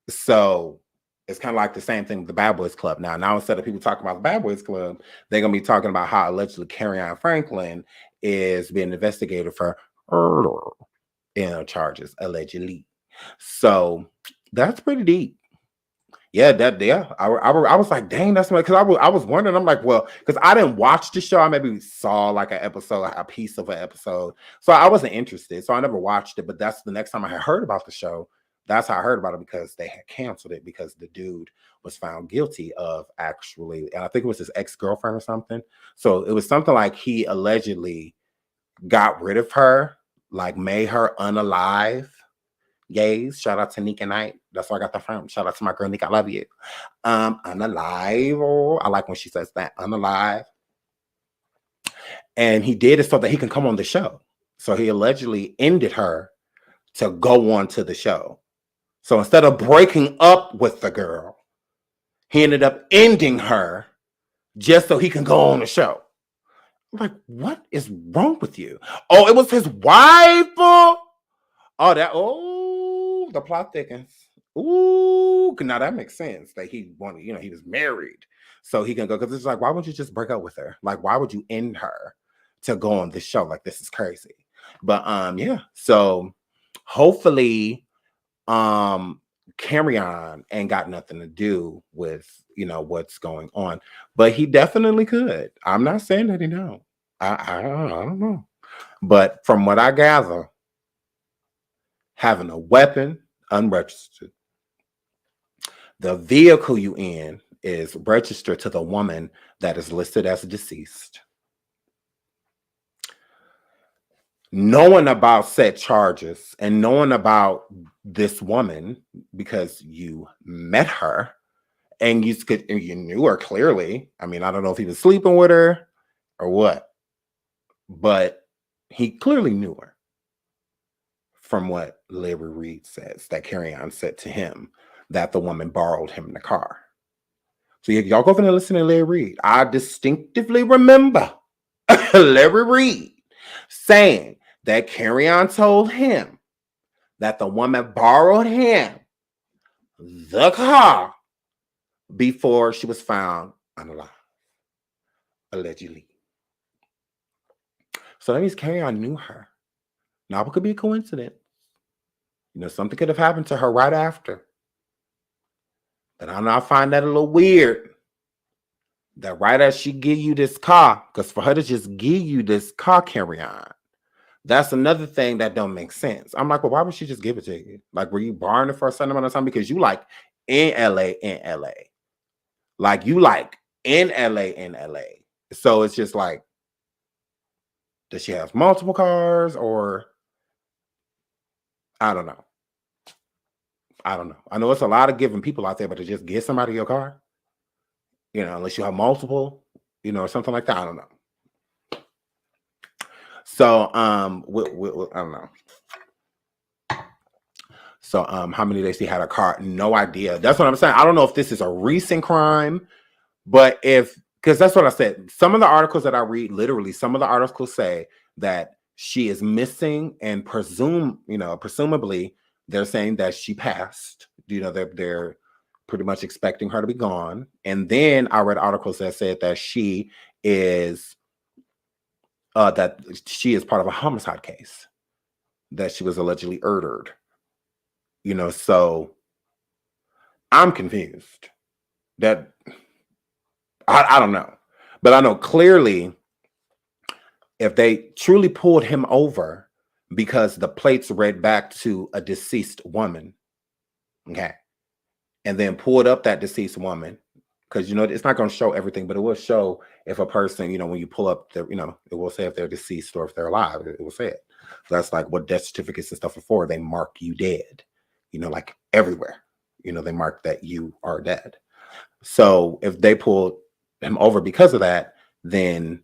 So it's kind of like the same thing with the Bad Boys Club. Now instead of people talking about the Bad Boys Club, they're gonna be talking about how allegedly Kerrion Franklin is being investigated for murder, charges allegedly. So that's pretty deep. Yeah, I was like, dang, that's because I was wondering. I'm like, well, because I didn't watch the show. I maybe saw like an episode, a piece of an episode. So I wasn't interested. So I never watched it. But that's the next time I had heard about the show. That's how I heard about it, because they had canceled it because the dude was found guilty of actually, and I think it was his ex-girlfriend or something. So it was something like he allegedly got rid of her, like made her unalive. Gays. Shout out to Nika Knight. That's where I got that from. Shout out to my girl Nika. I love you. Unalive. Oh, I like when she says that. Unalive. And he did it so that he can come on the show. So he allegedly ended her to go on to the show. So instead of breaking up with the girl, he ended up ending her just so he can go on the show. I'm like, what is wrong with you? Oh, it was his wife. The plot thickens. Ooh, now that makes sense. That he wanted, he was married, so he can go. Because it's like, why wouldn't you just break up with her? Like, why would you end her to go on this show? Like, this is crazy. But yeah. So hopefully, Kerrion ain't got nothing to do with what's going on, but he definitely could. I'm not saying that he don't. I don't know, but from what I gather, having a weapon unregistered, the vehicle you in is registered to the woman that is listed as deceased, knowing about said charges and knowing about this woman because you met her and you knew her clearly. I mean, I don't know if he was sleeping with her or what, but he clearly knew her from what Larry Reed says, that Kerrion said to him that the woman borrowed him the car. So y'all go and listen to Larry Reed. I distinctively remember Larry Reed saying that Kerrion told him that the woman borrowed him the car before she was found unalive, allegedly. So that means Kerrion knew her. Now, it could be a coincidence. Something could have happened to her right after. But I find that a little weird. That right as she give you this car, because for her to just give you this car, Kerrion, that's another thing that don't make sense. I'm like, well, why would she just give it to you? Like, were you borrowing it for a certain amount of time? Because you like in LA. Like, you like in LA. So it's just like, does she have multiple cars, or I don't know. I know it's a lot of giving people out there, but to just give somebody your car, unless you have multiple, or something like that. I don't know. So, I don't know. So, how many days he had a car? No idea. That's what I'm saying. I don't know if this is a recent crime, but because that's what I said. Some of the articles that I read, literally, some of the articles say that she is missing, and presumably they're saying that she passed. They're pretty much expecting her to be gone. And then I read articles that said that she is part of a homicide case, that she was allegedly murdered. So I'm confused. That I don't know, but I know clearly if they truly pulled him over because the plates read back to a deceased woman, okay, and then pulled up that deceased woman, because it's not going to show everything, but it will show if a person, when you pull up it will say if they're deceased or if they're alive. It will say it. So that's like what death certificates and stuff are for. They mark you dead, like everywhere. They mark that you are dead. So if they pulled him over because of that, then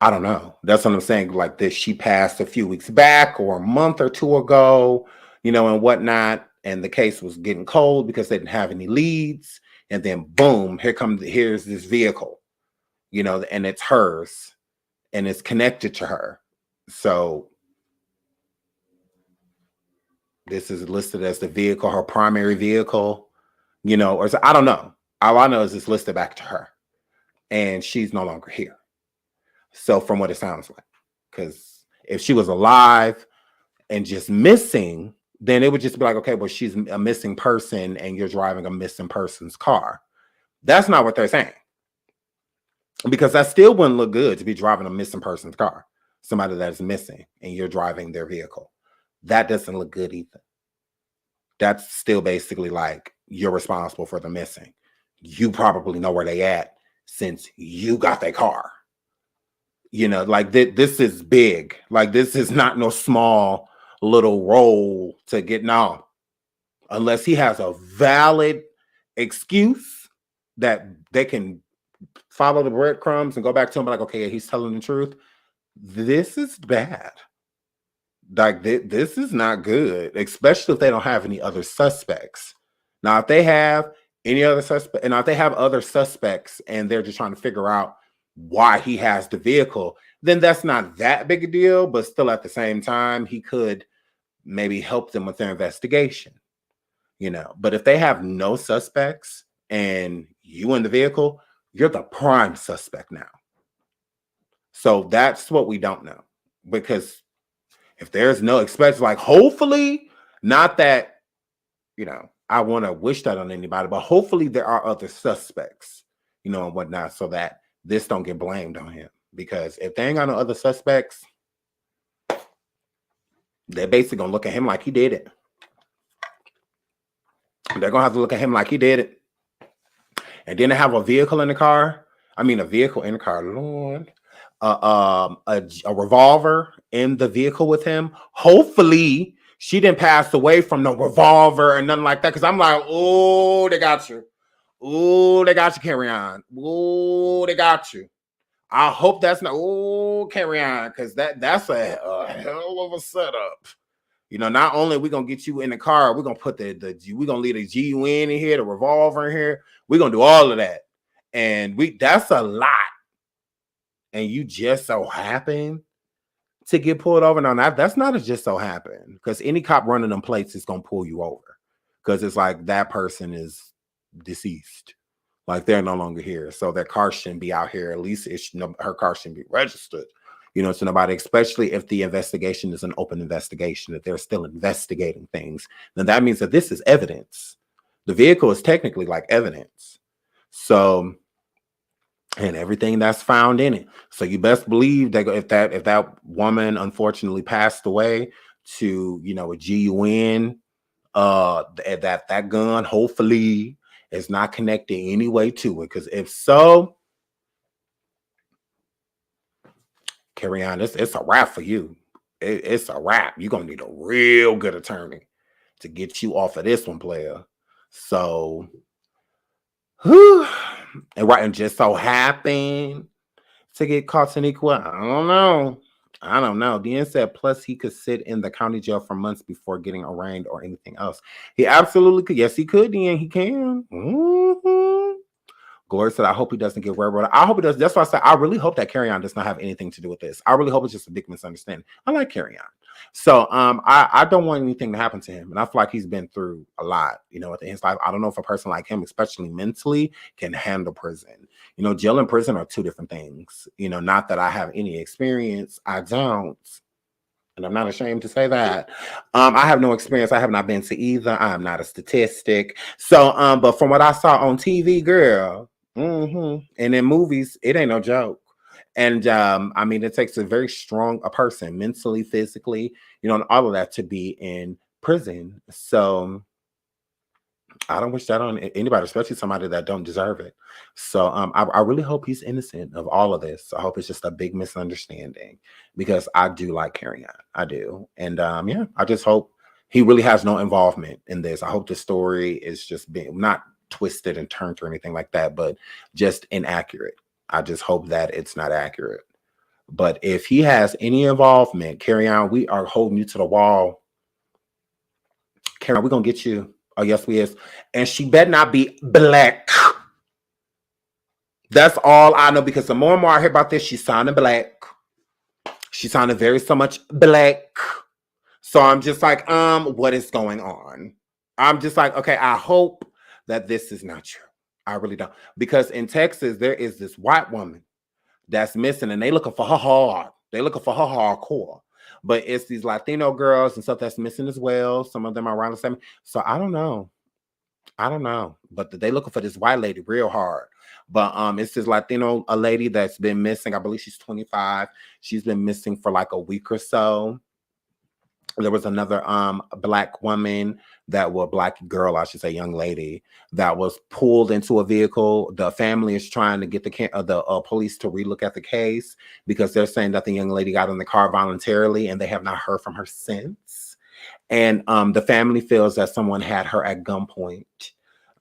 I don't know. That's what I'm saying. Like this, she passed a few weeks back or a month or two ago, and whatnot. And the case was getting cold because they didn't have any leads. And then boom, here's this vehicle, and it's hers and it's connected to her. So This is listed as the vehicle, her primary vehicle, or I don't know. All I know is it's listed back to her, and she's no longer here. So from what it sounds like, because if she was alive and just missing, then it would just be like, okay, well, she's a missing person and you're driving a missing person's car. That's not what they're saying. Because that still wouldn't look good to be driving a missing person's car, somebody that is missing, and you're driving their vehicle. That doesn't look good either. That's still basically like you're responsible for the missing. You probably know where they at since you got their car. Like this is big. Like this is not no small little role to get now. Unless he has a valid excuse that they can follow the breadcrumbs and go back to him like, okay, he's telling the truth. This is bad. Like this is not good, especially if they don't have any other suspects. Now, if they have any other suspect, and if they have other suspects and they're just trying to figure out why he has the vehicle, then that's not that big a deal. But still, at the same time, he could maybe help them with their investigation. But if they have no suspects and you in the vehicle, you're the prime suspect now. So that's what we don't know, because if there's no expect, like hopefully, not that, I want to wish that on anybody, but hopefully there are other suspects, and whatnot, so that this don't get blamed on him. Because if they ain't got no other suspects, they're basically gonna look at him like he did it. They're gonna have to look at him like he did it. And then they have a vehicle in the car. Lord. A revolver in the vehicle with him. Hopefully she didn't pass away from no revolver and nothing like that. Because I'm like, oh, they got you. Oh, they got you, Kerrion. Oh, they got you. I hope that's not. Oh, Kerrion, because that's a hell of a setup. Not only are we gonna get you in the car, we're gonna put we're gonna leave the GUN in here, the revolver in here. We're gonna do all of that, and that's a lot. And you just so happen to get pulled over. Now, that's not a just so happen, because any cop running them plates is going to pull you over, because it's like that person is deceased. Like they're no longer here. So their car shouldn't be out here. At least her car shouldn't be registered, to nobody, especially if the investigation is an open investigation, that they're still investigating things. Then that means that this is evidence. The vehicle is technically like evidence. So, and everything that's found in it. So you best believe that if that woman unfortunately passed away to, a GUN, that gun hopefully is not connected any way to it. Because if so, Kerrion, it's a wrap for you. It's a wrap. You're gonna need a real good attorney to get you off of this one, player. So, and just so happened to get caught in equal. I don't know. DN said, plus he could sit in the county jail for months before getting arraigned or anything else. He absolutely could. Yes, he could, DN. He can. Gloria said, I hope he doesn't get railroaded. I hope he does. That's why I said, I really hope that Kerrion does not have anything to do with this. I really hope it's just a big misunderstanding. I like Kerrion. So I don't want anything to happen to him. And I feel like he's been through a lot, at his life. I don't know if a person like him, especially mentally, can handle prison. Jail and prison are two different things. Not that I have any experience. I don't. And I'm not ashamed to say that. I have no experience. I have not been to either. I'm not a statistic. So, but from what I saw on TV, girl, and in movies, it ain't no joke. And it takes a very strong person, mentally, physically, and all of that to be in prison. So I don't wish that on anybody, especially somebody that don't deserve it. So I really hope he's innocent of all of this. I hope it's just a big misunderstanding, because I do like Kerrion. I do. And I just hope he really has no involvement in this. I hope the story is just being not twisted and turned or anything like that, but just inaccurate. I just hope that it's not accurate. But if he has any involvement, Kerrion, we are holding you to the wall. Kerrion, we're going to get you. Oh, yes, we is. And she better not be black. That's all I know, because the more and more I hear about this, she's sounding black. She sounded very so much black. So I'm just like, what is going on? I'm just like, okay, I hope that this is not true. I really don't. Because in Texas, there is this white woman that's missing, and they looking for her hard. They looking for her hardcore. But it's these Latino girls and stuff that's missing as well. Some of them are around the same. So I don't know. I don't know. But they looking for this white lady real hard. But it's this Latino a lady that's been missing. I believe she's 25. She's been missing for like a week or so. There was another black woman that was black girl, I should say, young lady that was pulled into a vehicle. The family is trying to get the police to relook at the case because they're saying that the young lady got in the car voluntarily and they have not heard from her since. And the family feels that someone had her at gunpoint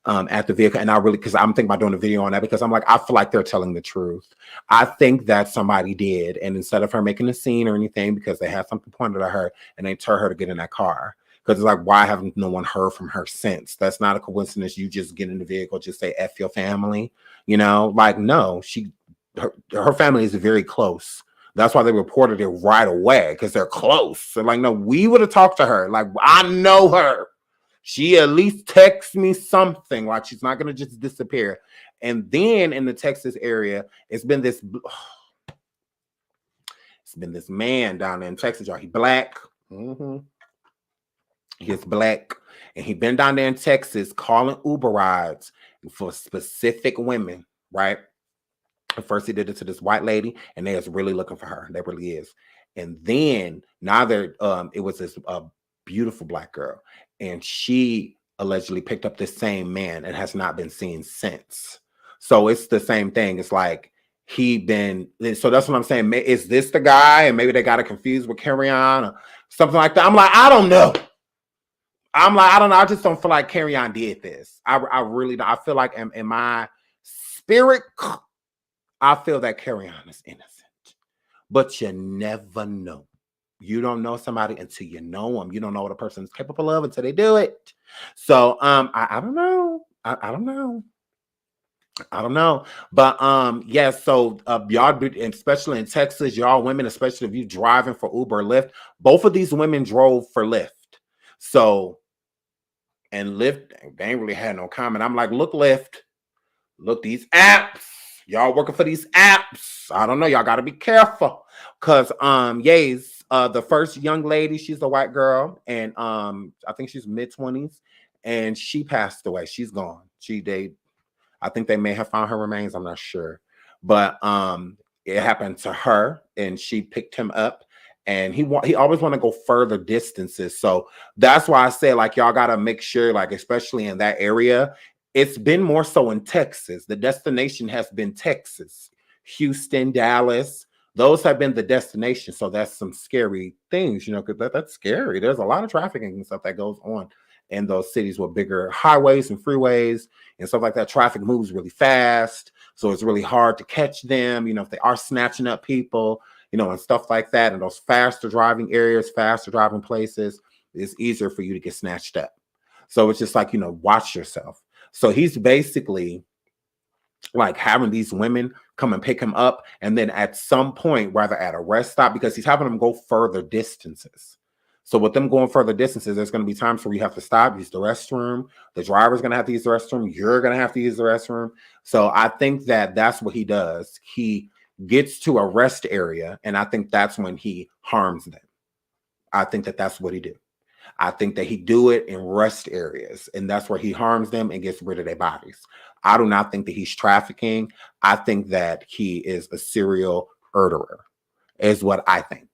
at the vehicle. And I really, because I'm thinking about doing a video on that because I'm like, I feel like they're telling the truth. I think that somebody did. And instead of her making a scene or anything, because they had something pointed at her and they told her to get in that car. Because it's like, why haven't no one heard from her since? That's not a coincidence. You just get in the vehicle, just say F your family, you know, like, no, her family is very close. That's why they reported it right away because they're close. So like, no, we would have talked to her. Like, I know her. She at least texts me something, like she's not going to just disappear. And then in the Texas area, it's been this man down there in Texas, y'all. He black. He's black. And he been down there in Texas calling Uber rides for specific women, right? At first he did it to this white lady, and they was really looking for her. They really is. And then now it was this beautiful black girl, and she allegedly picked up this same man and has not been seen since. So it's the same thing. It's like so that's what I'm saying. Is this the guy? And maybe they got it confused with Kerrion or something like that. I'm like, I don't know. I don't know. I just don't feel like Kerrion did this. I really don't. I feel like in my spirit, I feel that Kerrion is innocent. But you never know. You don't know somebody until you know them. You don't know what a person is capable of until they do it. So I don't know. I don't know. I don't know. But yeah, so y'all, especially in Texas, y'all women, especially if you driving for Uber or Lyft, both of these women drove for Lyft. So, and Lyft, they ain't really had no comment. I'm like, look, Lyft, look, these apps. Y'all working for these apps. I don't know. Y'all got to be careful. Because, the first young lady, she's a white girl. And I think she's mid-20s. And she passed away. She's gone. I think they may have found her remains. I'm not sure. But it happened to her. And she picked him up. And he always want to go further distances. So that's why I say, like, y'all got to make sure, like, especially in that area, it's been more so in Texas. The destination has been Texas, Houston, Dallas. Those have been the destination. So that's some scary things, you know, because that's scary. There's a lot of trafficking and stuff that goes on in those cities with bigger highways and freeways and stuff like that. Traffic moves really fast. So it's really hard to catch them, you know, if they are snatching up people, you know, and stuff like that. And those faster driving areas, faster driving places, it's easier for you to get snatched up. So it's just like, you know, watch yourself. So he's basically like having these women come and pick him up. And then at some point, rather at a rest stop, because he's having them go further distances. So with them going further distances, there's going to be times where you have to stop, use the restroom. The driver's going to have to use the restroom. You're going to have to use the restroom. So I think that that's what he does. He gets to a rest area, and I think that's when he harms them. I think that that's what he do. I think that he do it in rest areas, and that's where he harms them and gets rid of their bodies. I do not think that he's trafficking. I think that he is a serial murderer, is what I think.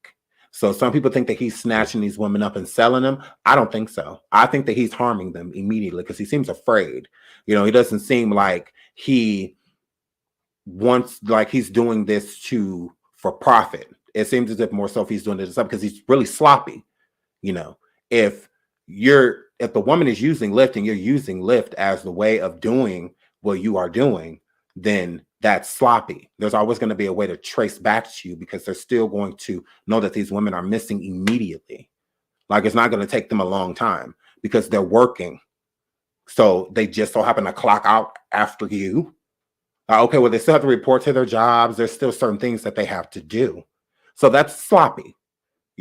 So some people think that he's snatching these women up and selling them. I don't think so. I think that he's harming them immediately because he seems afraid. You know, he doesn't seem like he wants, like he's doing this for profit. It seems as if more so if he's doing this because he's really sloppy. You know, if the woman is using Lyft and you're using Lyft as the way of doing what you are doing, then that's sloppy. There's always going to be a way to trace back to you because they're still going to know that these women are missing immediately. Like it's not going to take them a long time because they're working. So they just so happen to clock out after you. Okay, well, they still have to report to their jobs. There's still certain things that they have to do. So that's sloppy.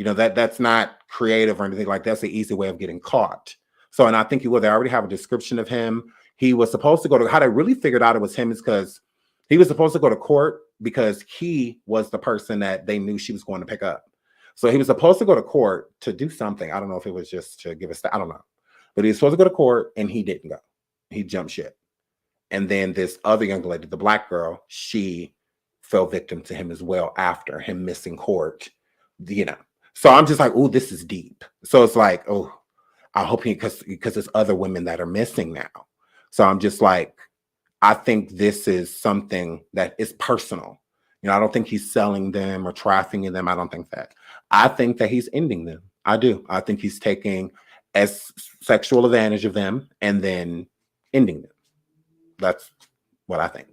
That's not creative or anything like that's an easy way of getting caught. So, and I think they already have a description of him. He was supposed to go to, how they really figured out it was him is because he was supposed to go to court because he was the person that they knew she was going to pick up. So he was supposed to go to court to do something. I don't know if it was just to give us, I don't know. But he was supposed to go to court and he didn't go. He jumped ship. And then this other young lady, the black girl, she fell victim to him as well after him missing court, So I'm just like, oh, this is deep. So it's like, oh, I hope because there's other women that are missing now. So I'm just like, I think this is something that is personal. I don't think he's selling them or trafficking them. I don't think that. I think that he's ending them. I do. I think he's taking as sexual advantage of them and then ending them. That's what I think.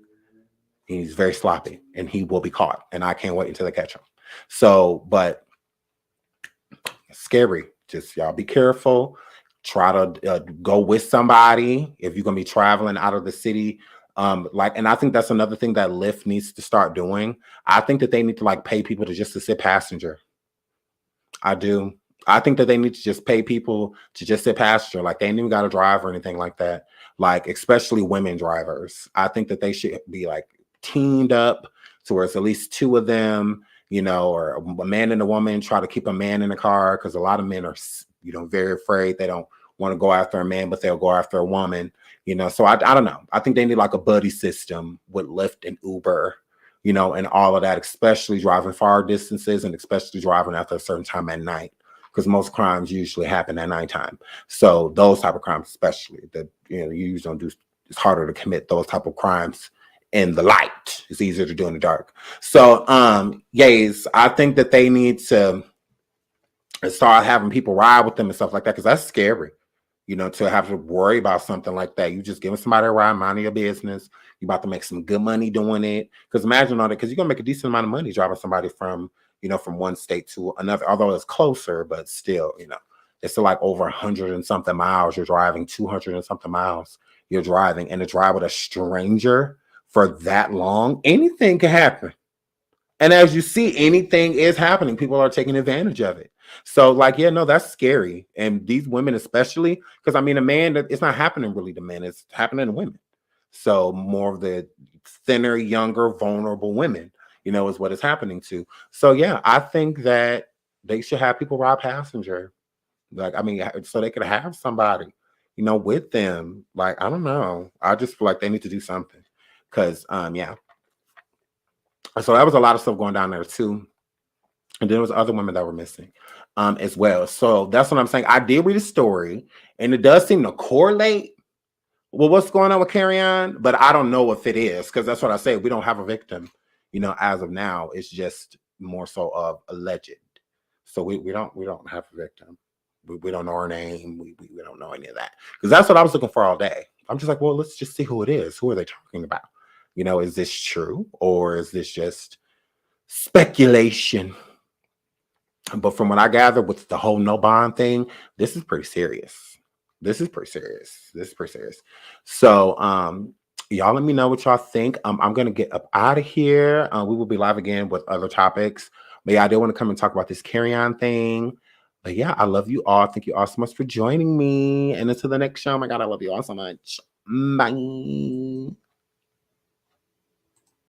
He's very sloppy and he will be caught. And I can't wait until they catch him. So, but scary. Just y'all be careful. Try to go with somebody if you're going to be traveling out of the city. And I think that's another thing that Lyft needs to start doing. I think that they need to pay people to sit passenger. I do. I think that they need to just pay people to just sit passenger. They ain't even got to drive or anything like that. Especially women drivers. I think that they should be teamed up to where it's at least two of them, or a man and a woman, try to keep a man in the car because a lot of men are, very afraid. They don't want to go after a man, but they'll go after a woman, So I don't know. I think they need a buddy system with Lyft and Uber, and all of that, especially driving far distances and especially driving after a certain time at night. Because most crimes usually happen at nighttime. So those type of crimes, especially that you usually don't do, it's harder to commit those type of crimes in the light. It's easier to do in the dark. So yes, I think that they need to start having people ride with them and stuff like that, because that's scary. To have to worry about something like that. You just giving somebody a ride, minding your business. You about to make some good money doing it. Because imagine all that, because you're gonna make a decent amount of money driving somebody from one state to another, although it's closer, but still, it's still over 100 and something miles. You're driving 200 and something miles. You're driving, and to drive with a stranger for that long, anything can happen. And as you see, anything is happening. People are taking advantage of it. So that's scary. And these women, especially, because a man, it's not happening really to men, it's happening to women. So more of the thinner, younger, vulnerable women, is what it's happening to. So yeah, I think that they should have people ride passenger. So they could have somebody, with them. I don't know. I just feel like they need to do something. Because yeah. So that was a lot of stuff going down there too. And there was other women that were missing as well. So that's what I'm saying. I did read a story, and it does seem to correlate with what's going on with Kerrion, but I don't know if it is, because that's what I say. We don't have a victim, as of now. It's just more so of alleged. So we don't have a victim. We don't know her name. We don't know any of that, because that's what I was looking for all day. I'm just like, well, let's just see who it is. Who are they talking about? Is this true, or is this just speculation? But from what I gather with the whole no bond thing, this is pretty serious. This is pretty serious. So y'all let me know what y'all think. I'm gonna get up out of here. We will be live again with other topics. But yeah, I did want to come and talk about this Kerrion thing. But yeah, I love you all. Thank you all so much for joining me. And until the next show, oh my God, I love you all so much. Bye.